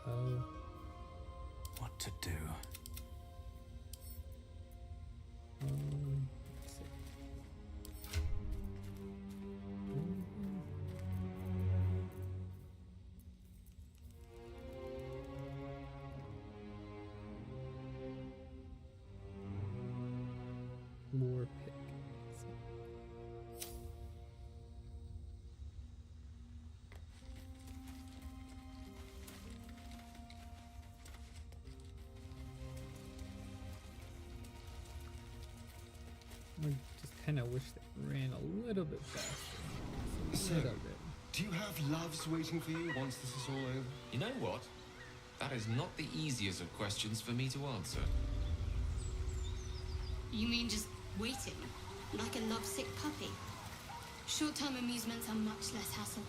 Oh. What to do? Let's see. More pick. I just kind of wish they ran a little bit faster. So, do you have loves waiting for you once this is all over? You know what? That is not the easiest of questions for me to answer. You mean just waiting? Like a lovesick puppy? Short-term amusements are much less hassle.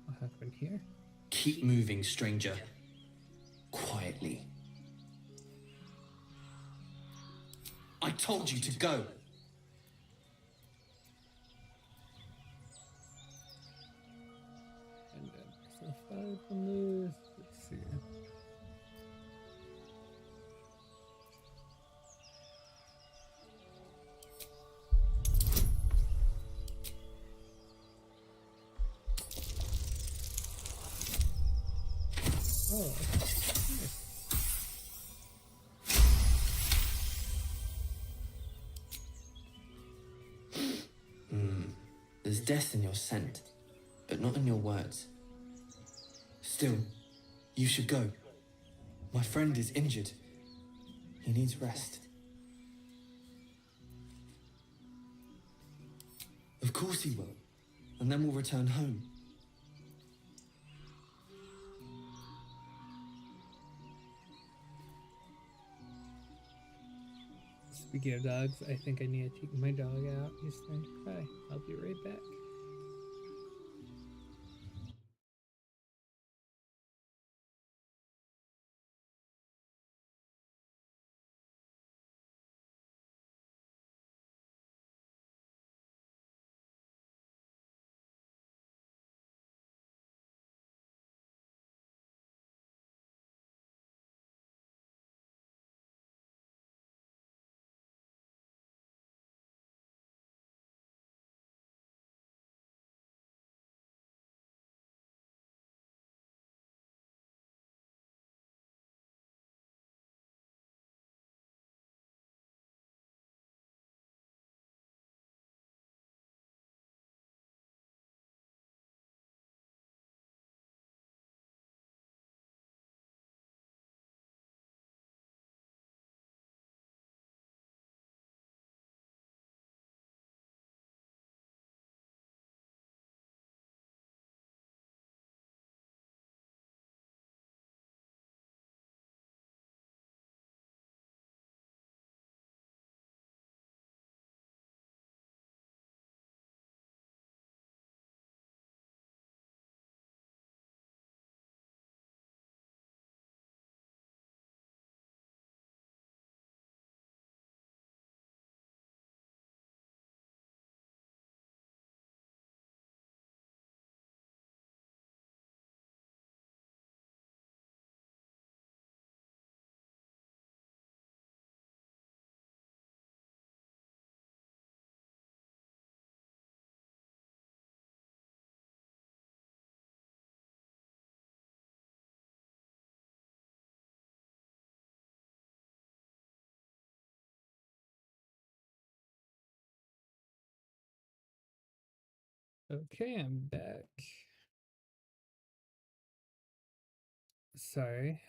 What happened here? Keep moving, stranger. Quietly. I told you to go. And then so 5 on this. Let's see. Oh, There's death in your scent, but not in your words. Still, you should go. My friend is injured. He needs rest. Of course he will, and then we'll return home. Speaking of dogs, I think I need to take my dog out. He's starting to cry. I'll be right back. Okay, I'm back. Sorry.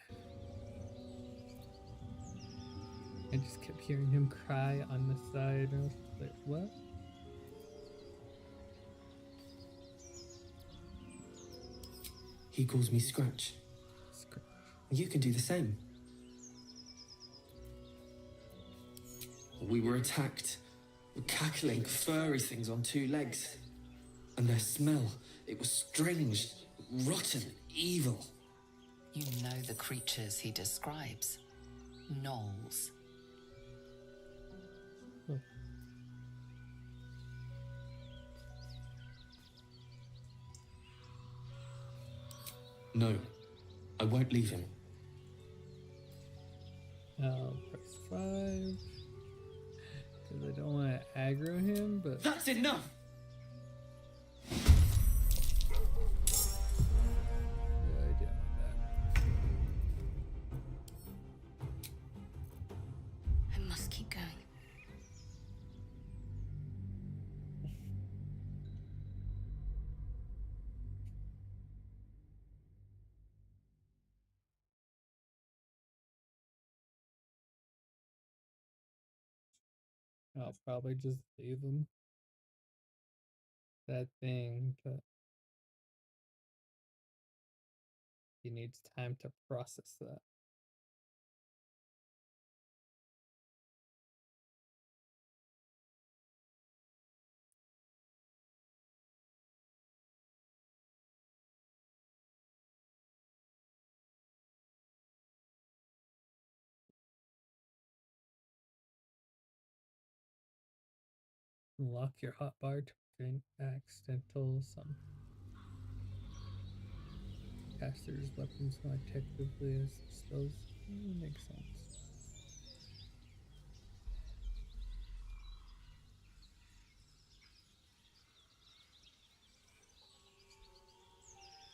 I just kept hearing him cry on the side. And I was like, what? He calls me Scratch. Scratch. You can do the same. We were attacked. Cackling, furry things on two legs. And their smell, it was strange, rotten, evil. You know the creatures he describes. Gnolls. No, I won't leave him. I'll press 5. Because I don't want to aggro him, but... That's enough! I must keep going. I'll probably just leave him. That thing, but he needs time to process that. Lock your hotbar to prevent accidental summon. Casters weapons more effectively as spells. Makes sense.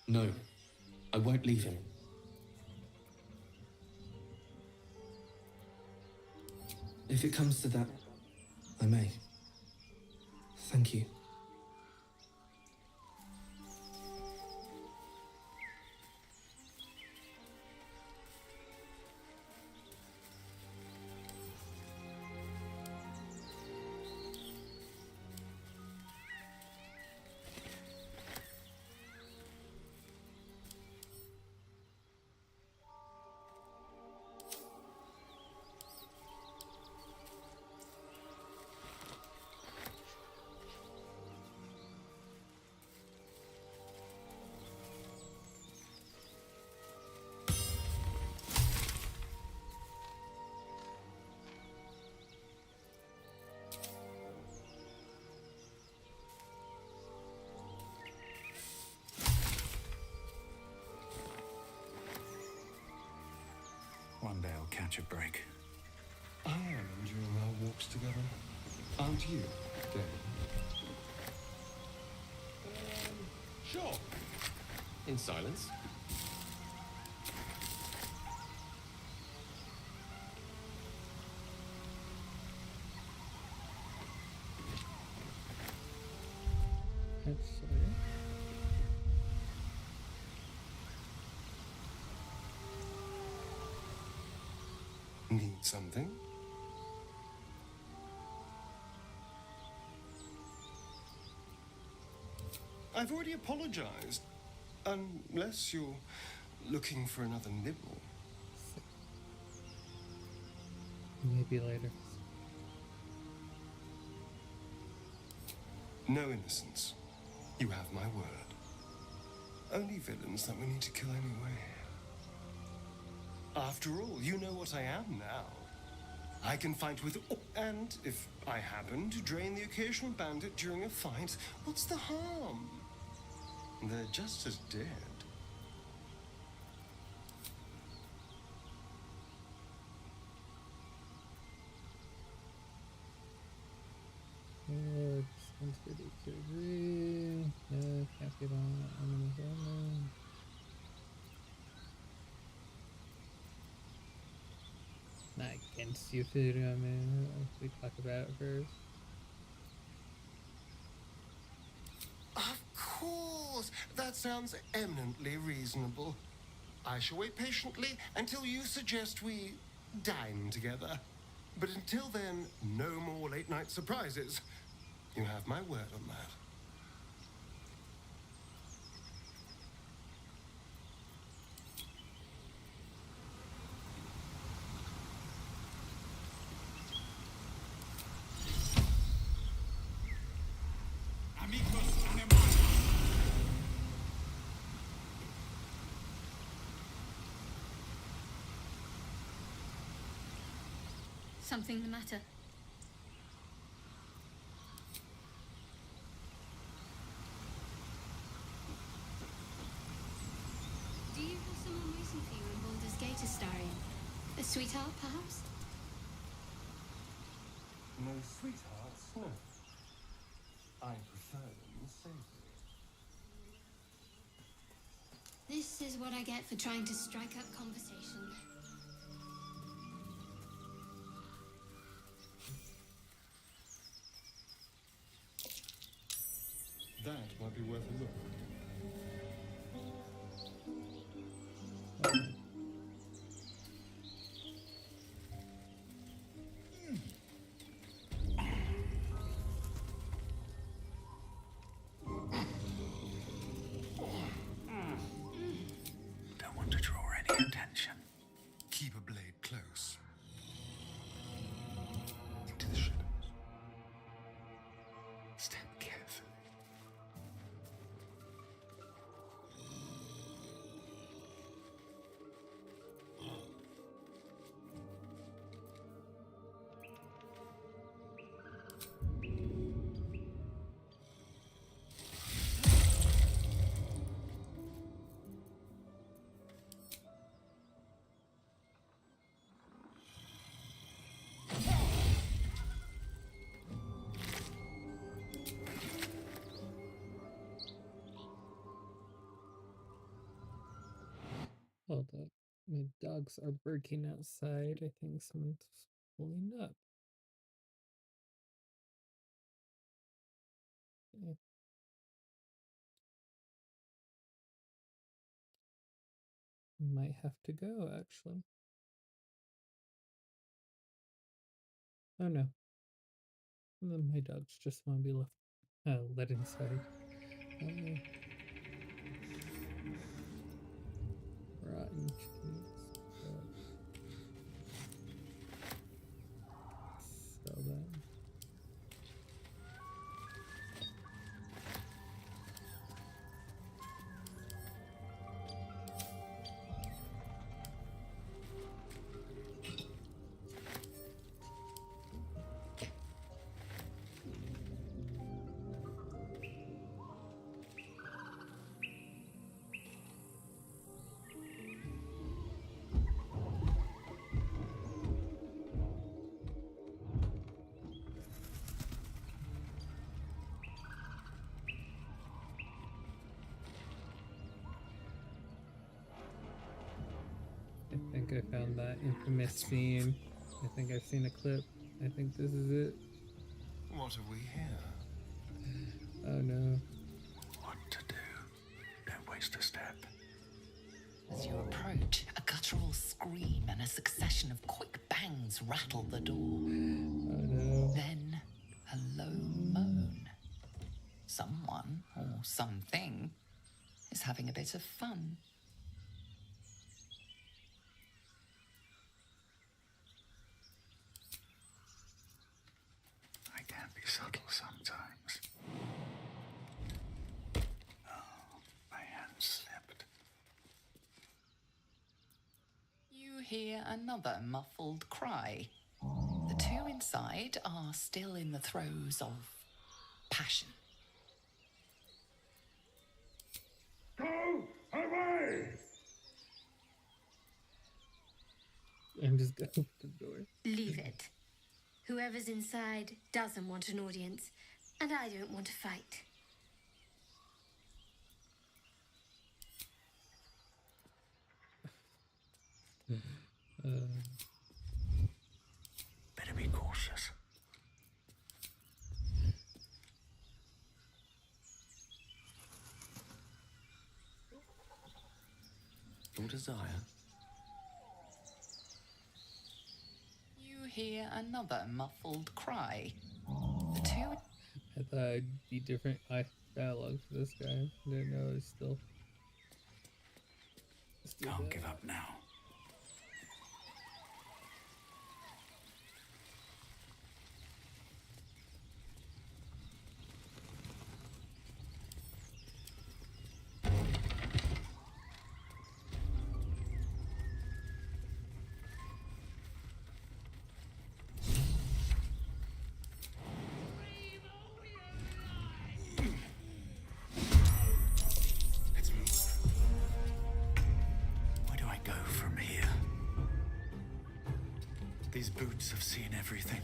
No, I won't leave him. If it comes to that, I may. Thank you. One day I'll catch a break. I am enjoying our walks together. Aren't you, Dave? Sure. In silence. Need something? I've already apologized. Unless you're looking for another nibble. Maybe later. No innocence. You have my word. Only villains that we need to kill anyway. After all, you know what I am now. I can fight with... And if I happen to drain the occasional bandit during a fight, what's the harm? They're just as dead. Sounds pretty good. No, can't get on the phone. Not against you, Fudo, man. We talk about it first. Of course! That sounds eminently reasonable. I shall wait patiently until you suggest we dine together. But until then, no more late-night surprises. You have my word on that. Something the matter? Do you have someone waiting for you in Baldur's Gate, Astarion? A sweetheart, perhaps? No sweethearts, no. I prefer them savory. This is what I get for trying to strike up conversation. That might be worth a look. Don't want to draw any attention. Keep a blade close. Into the shadows. Step carefully. Hold up. My dogs are barking outside. I think someone's pulling up. Yeah. Might have to go, actually. Oh no. My dogs just want to be let inside. Rotten chickens. Sell that. I think I found that infamous scene. I think I've seen a clip. I think this is it. What have we here? Oh no. What to do? Don't waste a step. As you approach, a guttural scream and a succession of quick bangs rattle the door. Oh no. Then a low moan. Someone, or something, is having a bit of fun. I can be subtle sometimes. Oh, my hand slipped. You hear another muffled cry. The two inside are still in the throes of passion. Go away! I'm just going to the door. Leave it. Whoever's inside doesn't want an audience, and I don't want to fight. Better be cautious. Your desire. You hear another muffled cry. The two... I thought it'd be different dialogue for this guy. Didn't know it's still. Can't give up now. These boots have seen everything.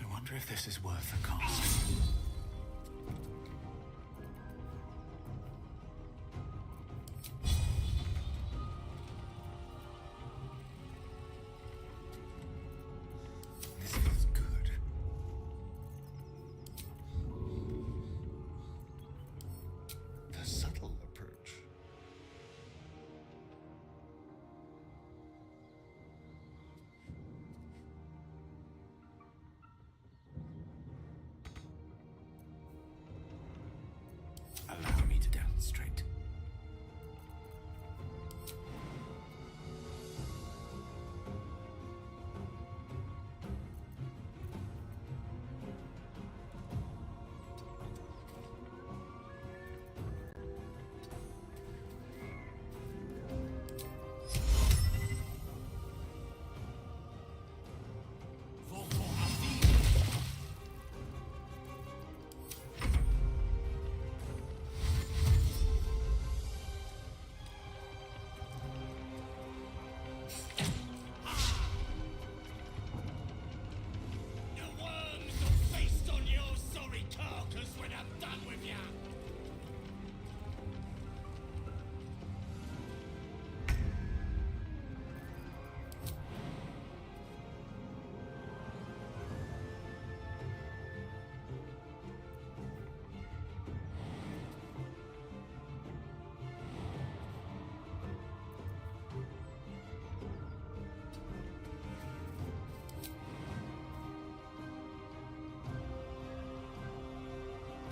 I wonder if this is worth the cost. This feels good. The subtle approach. Allow me to demonstrate.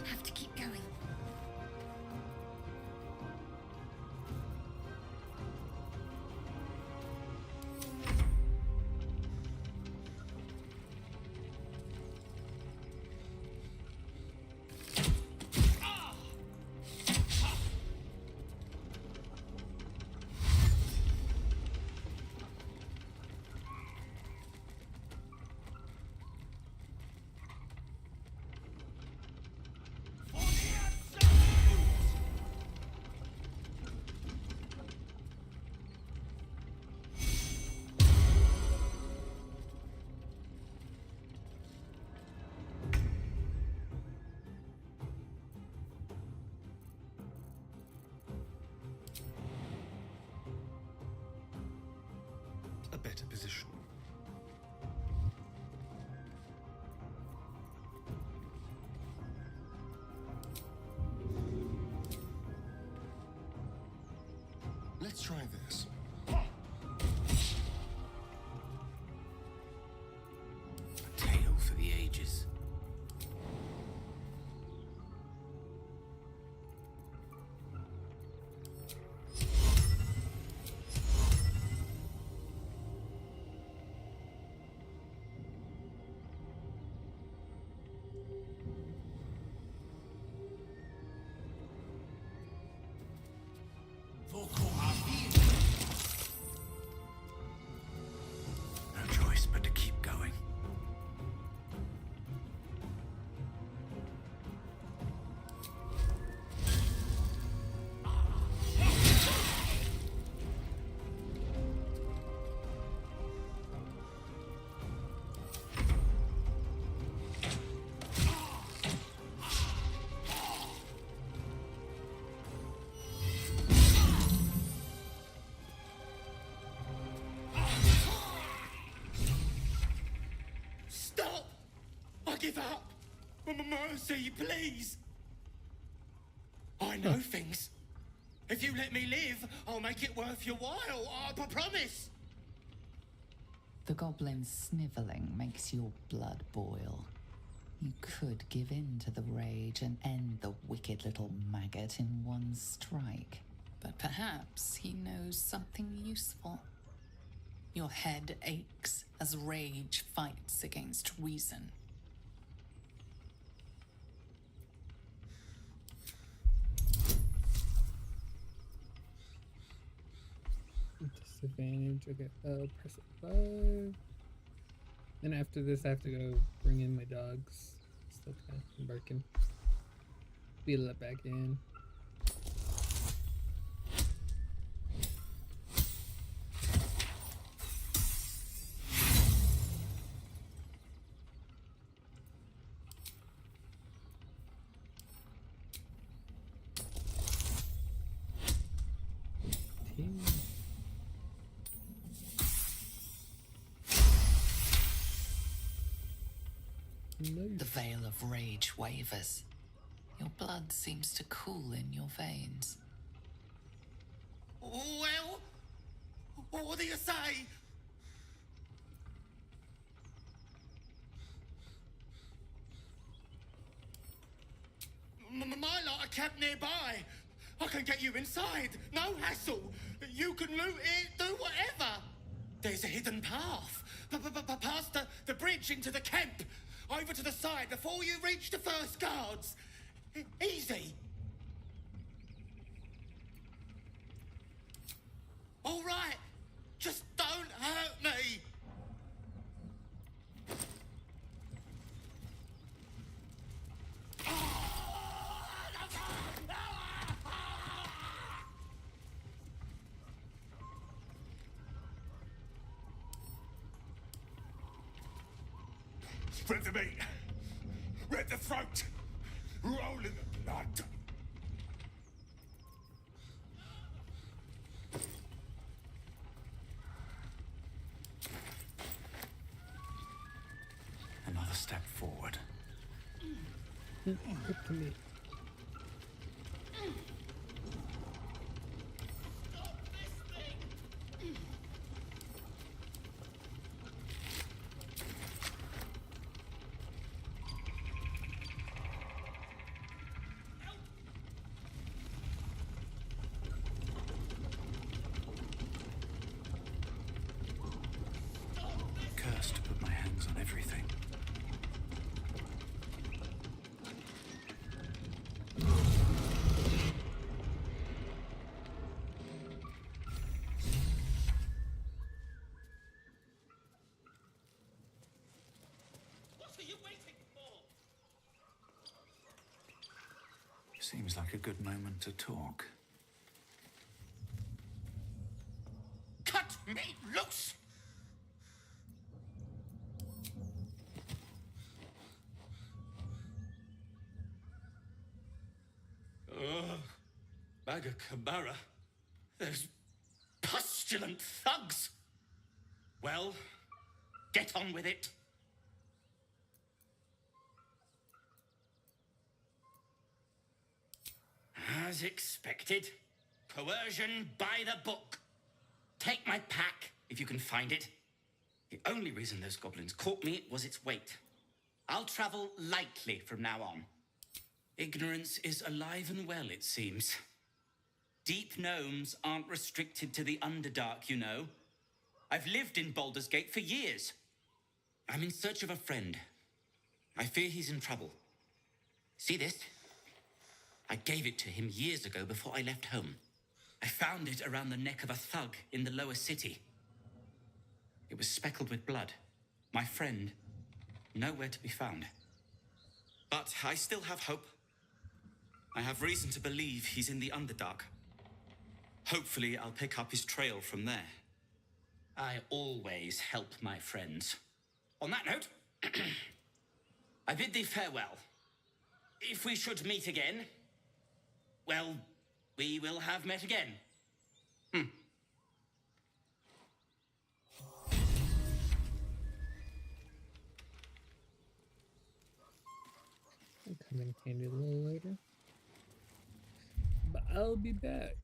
Have to keep going. A better position. Let's try this. A tale for the ages. No choice but to keep going. Stop! I give up! Mercy, please! I know things. If you let me live, I'll make it worth your while. I promise. The goblin's snivelling makes your blood boil. You could give in to the rage and end the wicked little maggot in one strike. But perhaps he knows something useful. Your head aches as rage fights against reason. Disadvantage. Okay, press it 5. Then after this, I have to go bring in my dogs. Still kind of barking. Be let back in. The veil of rage wavers. Your blood seems to cool in your veins. Well, what do you say? My lot are camped nearby. I can get you inside. No hassle. You can loot it, do whatever. There's a hidden path. Past the bridge into the camp. Over to the side before you reach the first guards. Easy. All right. Just don't hurt me. Spread the meat. Red the throat. Roll in the blood. Another step forward. Up to me. Cursed to put my hands on everything. What are you waiting for? Seems like a good moment to talk. Cut me loose! Bagakabara. Those pustulant thugs. Well, get on with it. As expected, coercion by the book. Take my pack, if you can find it. The only reason those goblins caught me was its weight. I'll travel lightly from now on. Ignorance is alive and well, it seems. Deep gnomes aren't restricted to the Underdark, you know. I've lived in Baldur's Gate for years. I'm in search of a friend. I fear he's in trouble. See this? I gave it to him years ago before I left home. I found it around the neck of a thug in the lower city. It was speckled with blood. My friend, nowhere to be found. But I still have hope. I have reason to believe he's in the Underdark. Hopefully, I'll pick up his trail from there. I always help my friends. On that note, I bid thee farewell. If we should meet again, well, we will have met again. I'm coming handy a little later. I'll be back.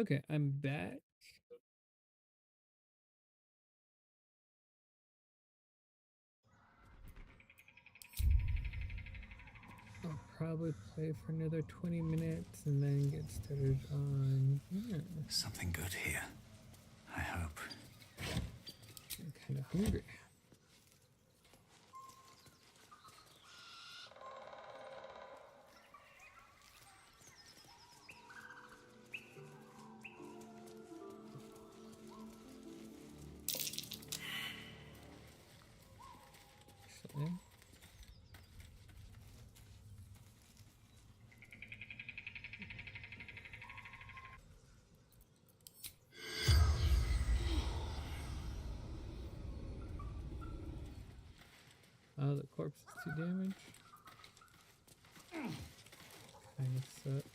Okay, I'm back. I'll probably play for another 20 minutes and then get started on... Yeah. Something good here. I hope. I'm kind of hungry. Actually... Oh, the corpse is 2 damage. Kind of sucks.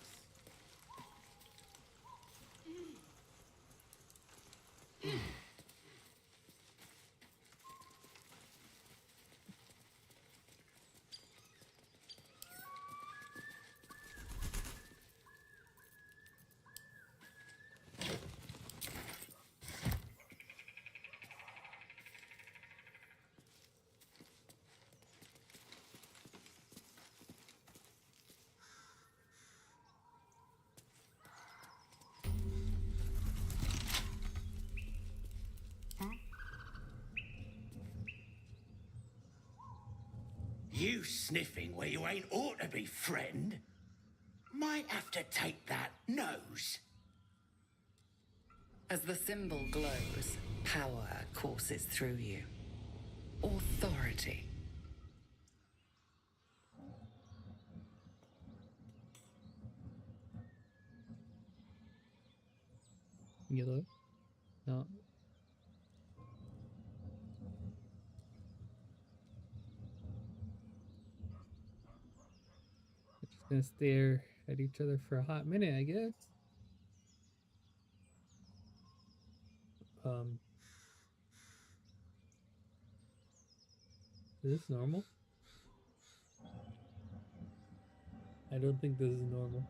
You sniffing where you ain't ought to be, friend? Might have to take that nose. As the symbol glows, power courses through you. Authority. Yellow? No. We're just gonna stare at each other for a hot minute, I guess. Is this normal? I don't think this is normal.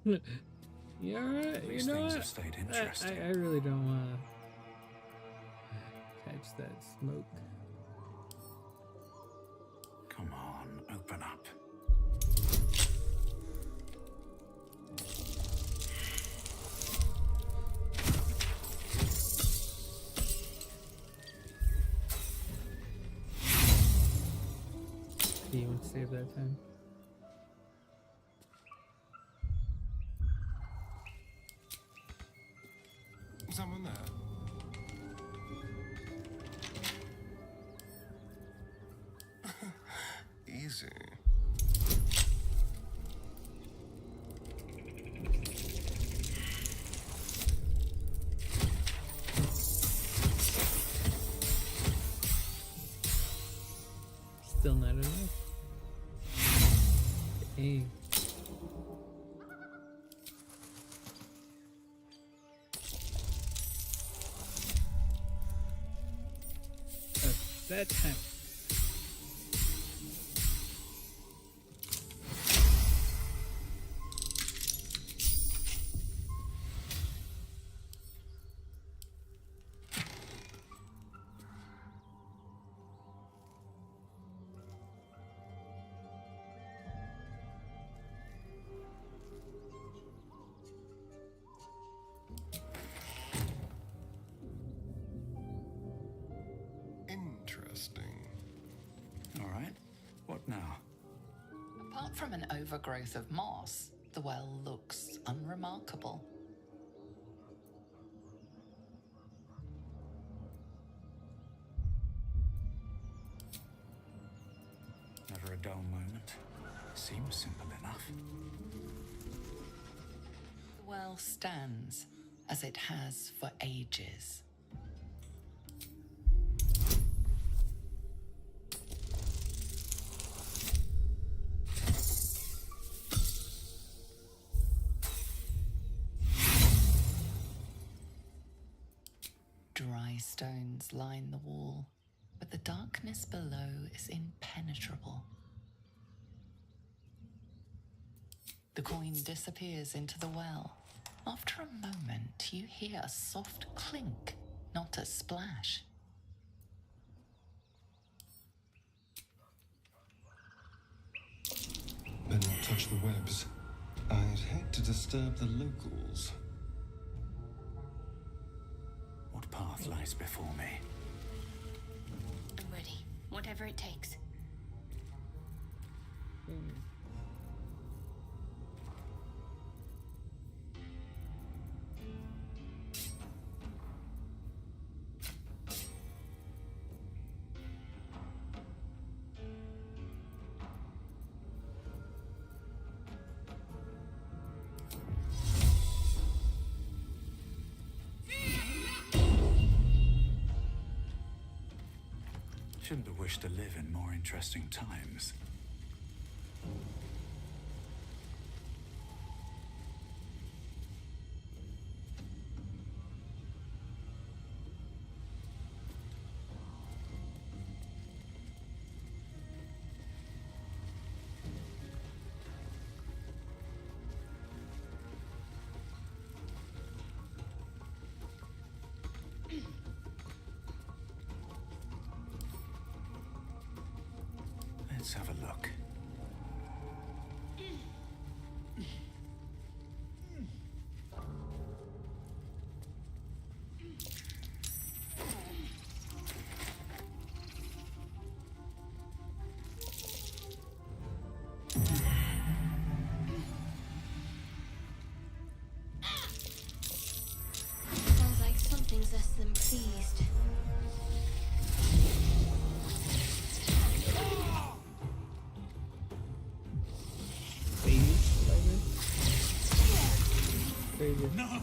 You alright? You These know things what? have stayed interesting. I really don't want to catch that smoke. Come on, open up. Do you want to save that time? Someone there? Easy. Still not enough. Dang. That time. Interesting. All right. What now? Apart from an overgrowth of moss, the well looks unremarkable. Never a dull moment. Seems simple enough. The well stands, as it has for ages. Dry stones line the wall, but the darkness below is impenetrable. The coin disappears into the well. After a moment, you hear a soft clink, not a splash. Better not touch the webs. I'd hate to disturb the locals. What path lies before me? I'm ready. Whatever it takes. Shouldn't have wished to live in more interesting times. Let's have a look. Sounds like something's less than pleased. No!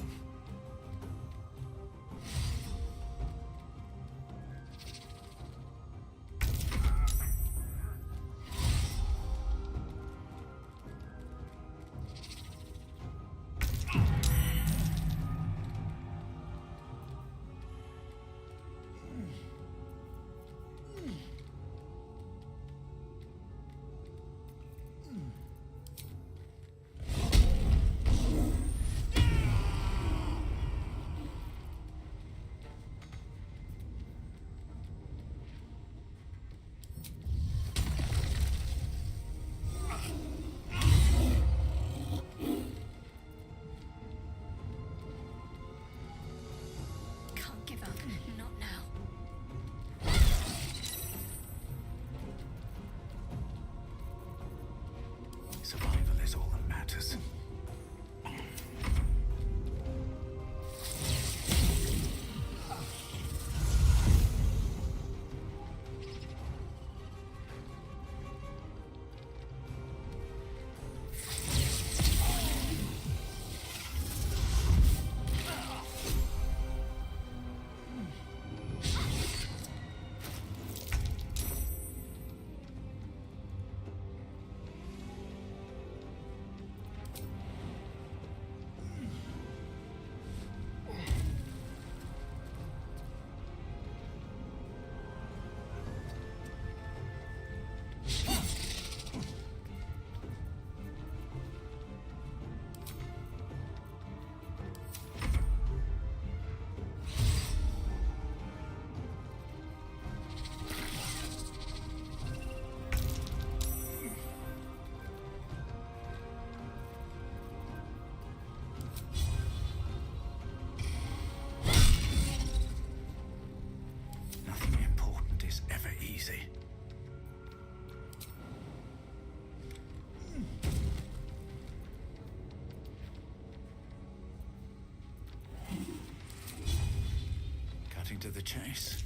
cutting to the chase.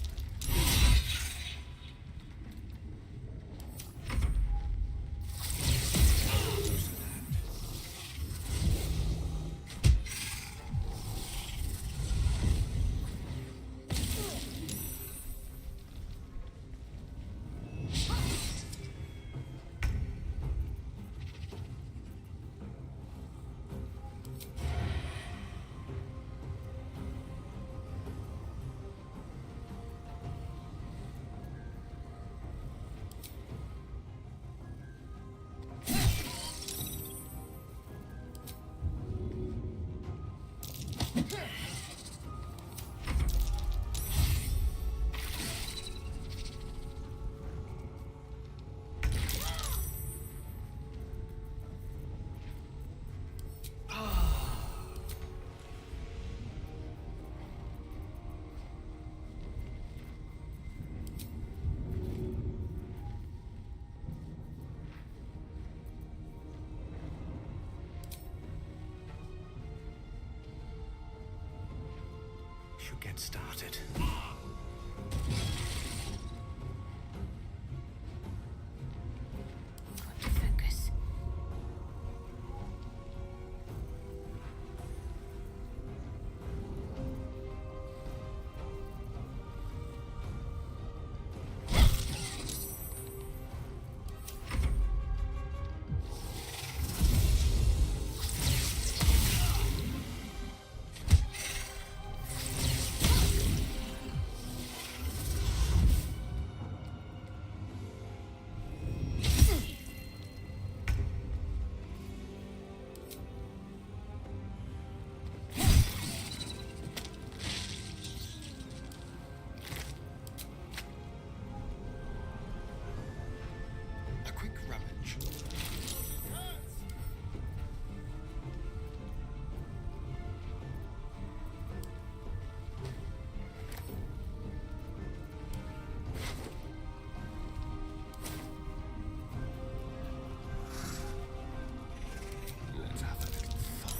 Should get started. Got to focus. A quick rummage. Let's have a little fun.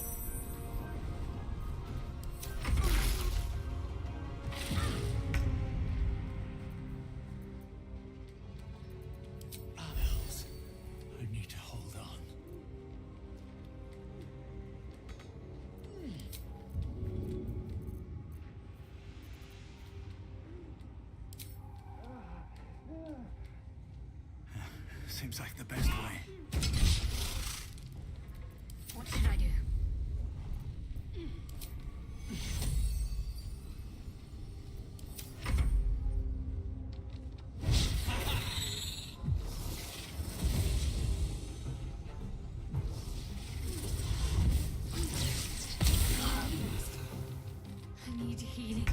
Others. I need to hold on. Seems like the best way. What should I do? I need healing.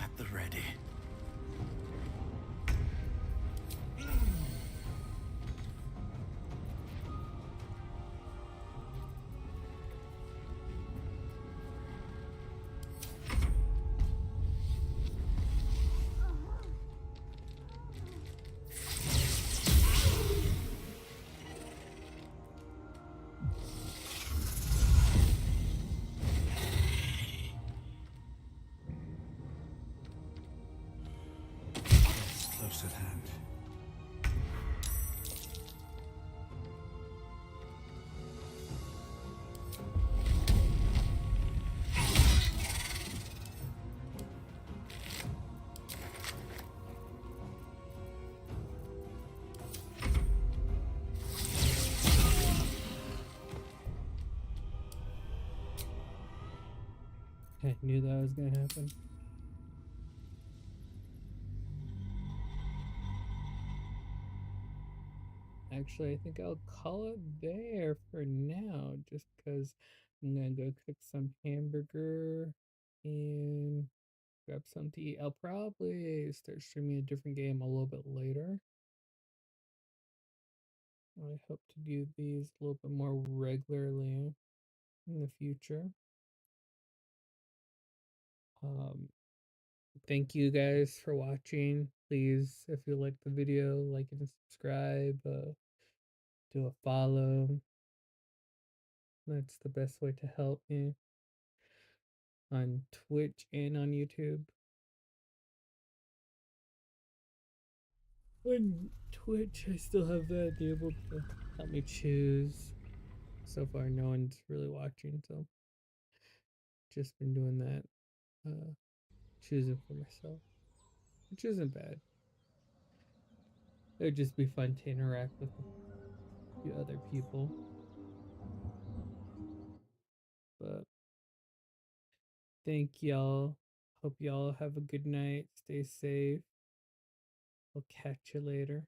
At the ready. Close at hand. I knew that was gonna happen. Actually, I think I'll call it there for now, just because I'm gonna go cook some hamburger and grab something to eat. I'll probably start streaming a different game a little bit later. I hope to do these a little bit more regularly in the future. Thank you guys for watching. Please, if you like the video, like it and subscribe. do a follow. That's the best way to help me on Twitch and on YouTube. On Twitch, I still have that able to help me choose. So far, no one's really watching, so just been doing that, choosing for myself, which isn't bad. It would just be fun to interact with a few other people. But thank y'all. Hope y'all have a good night. Stay safe. I'll catch you later.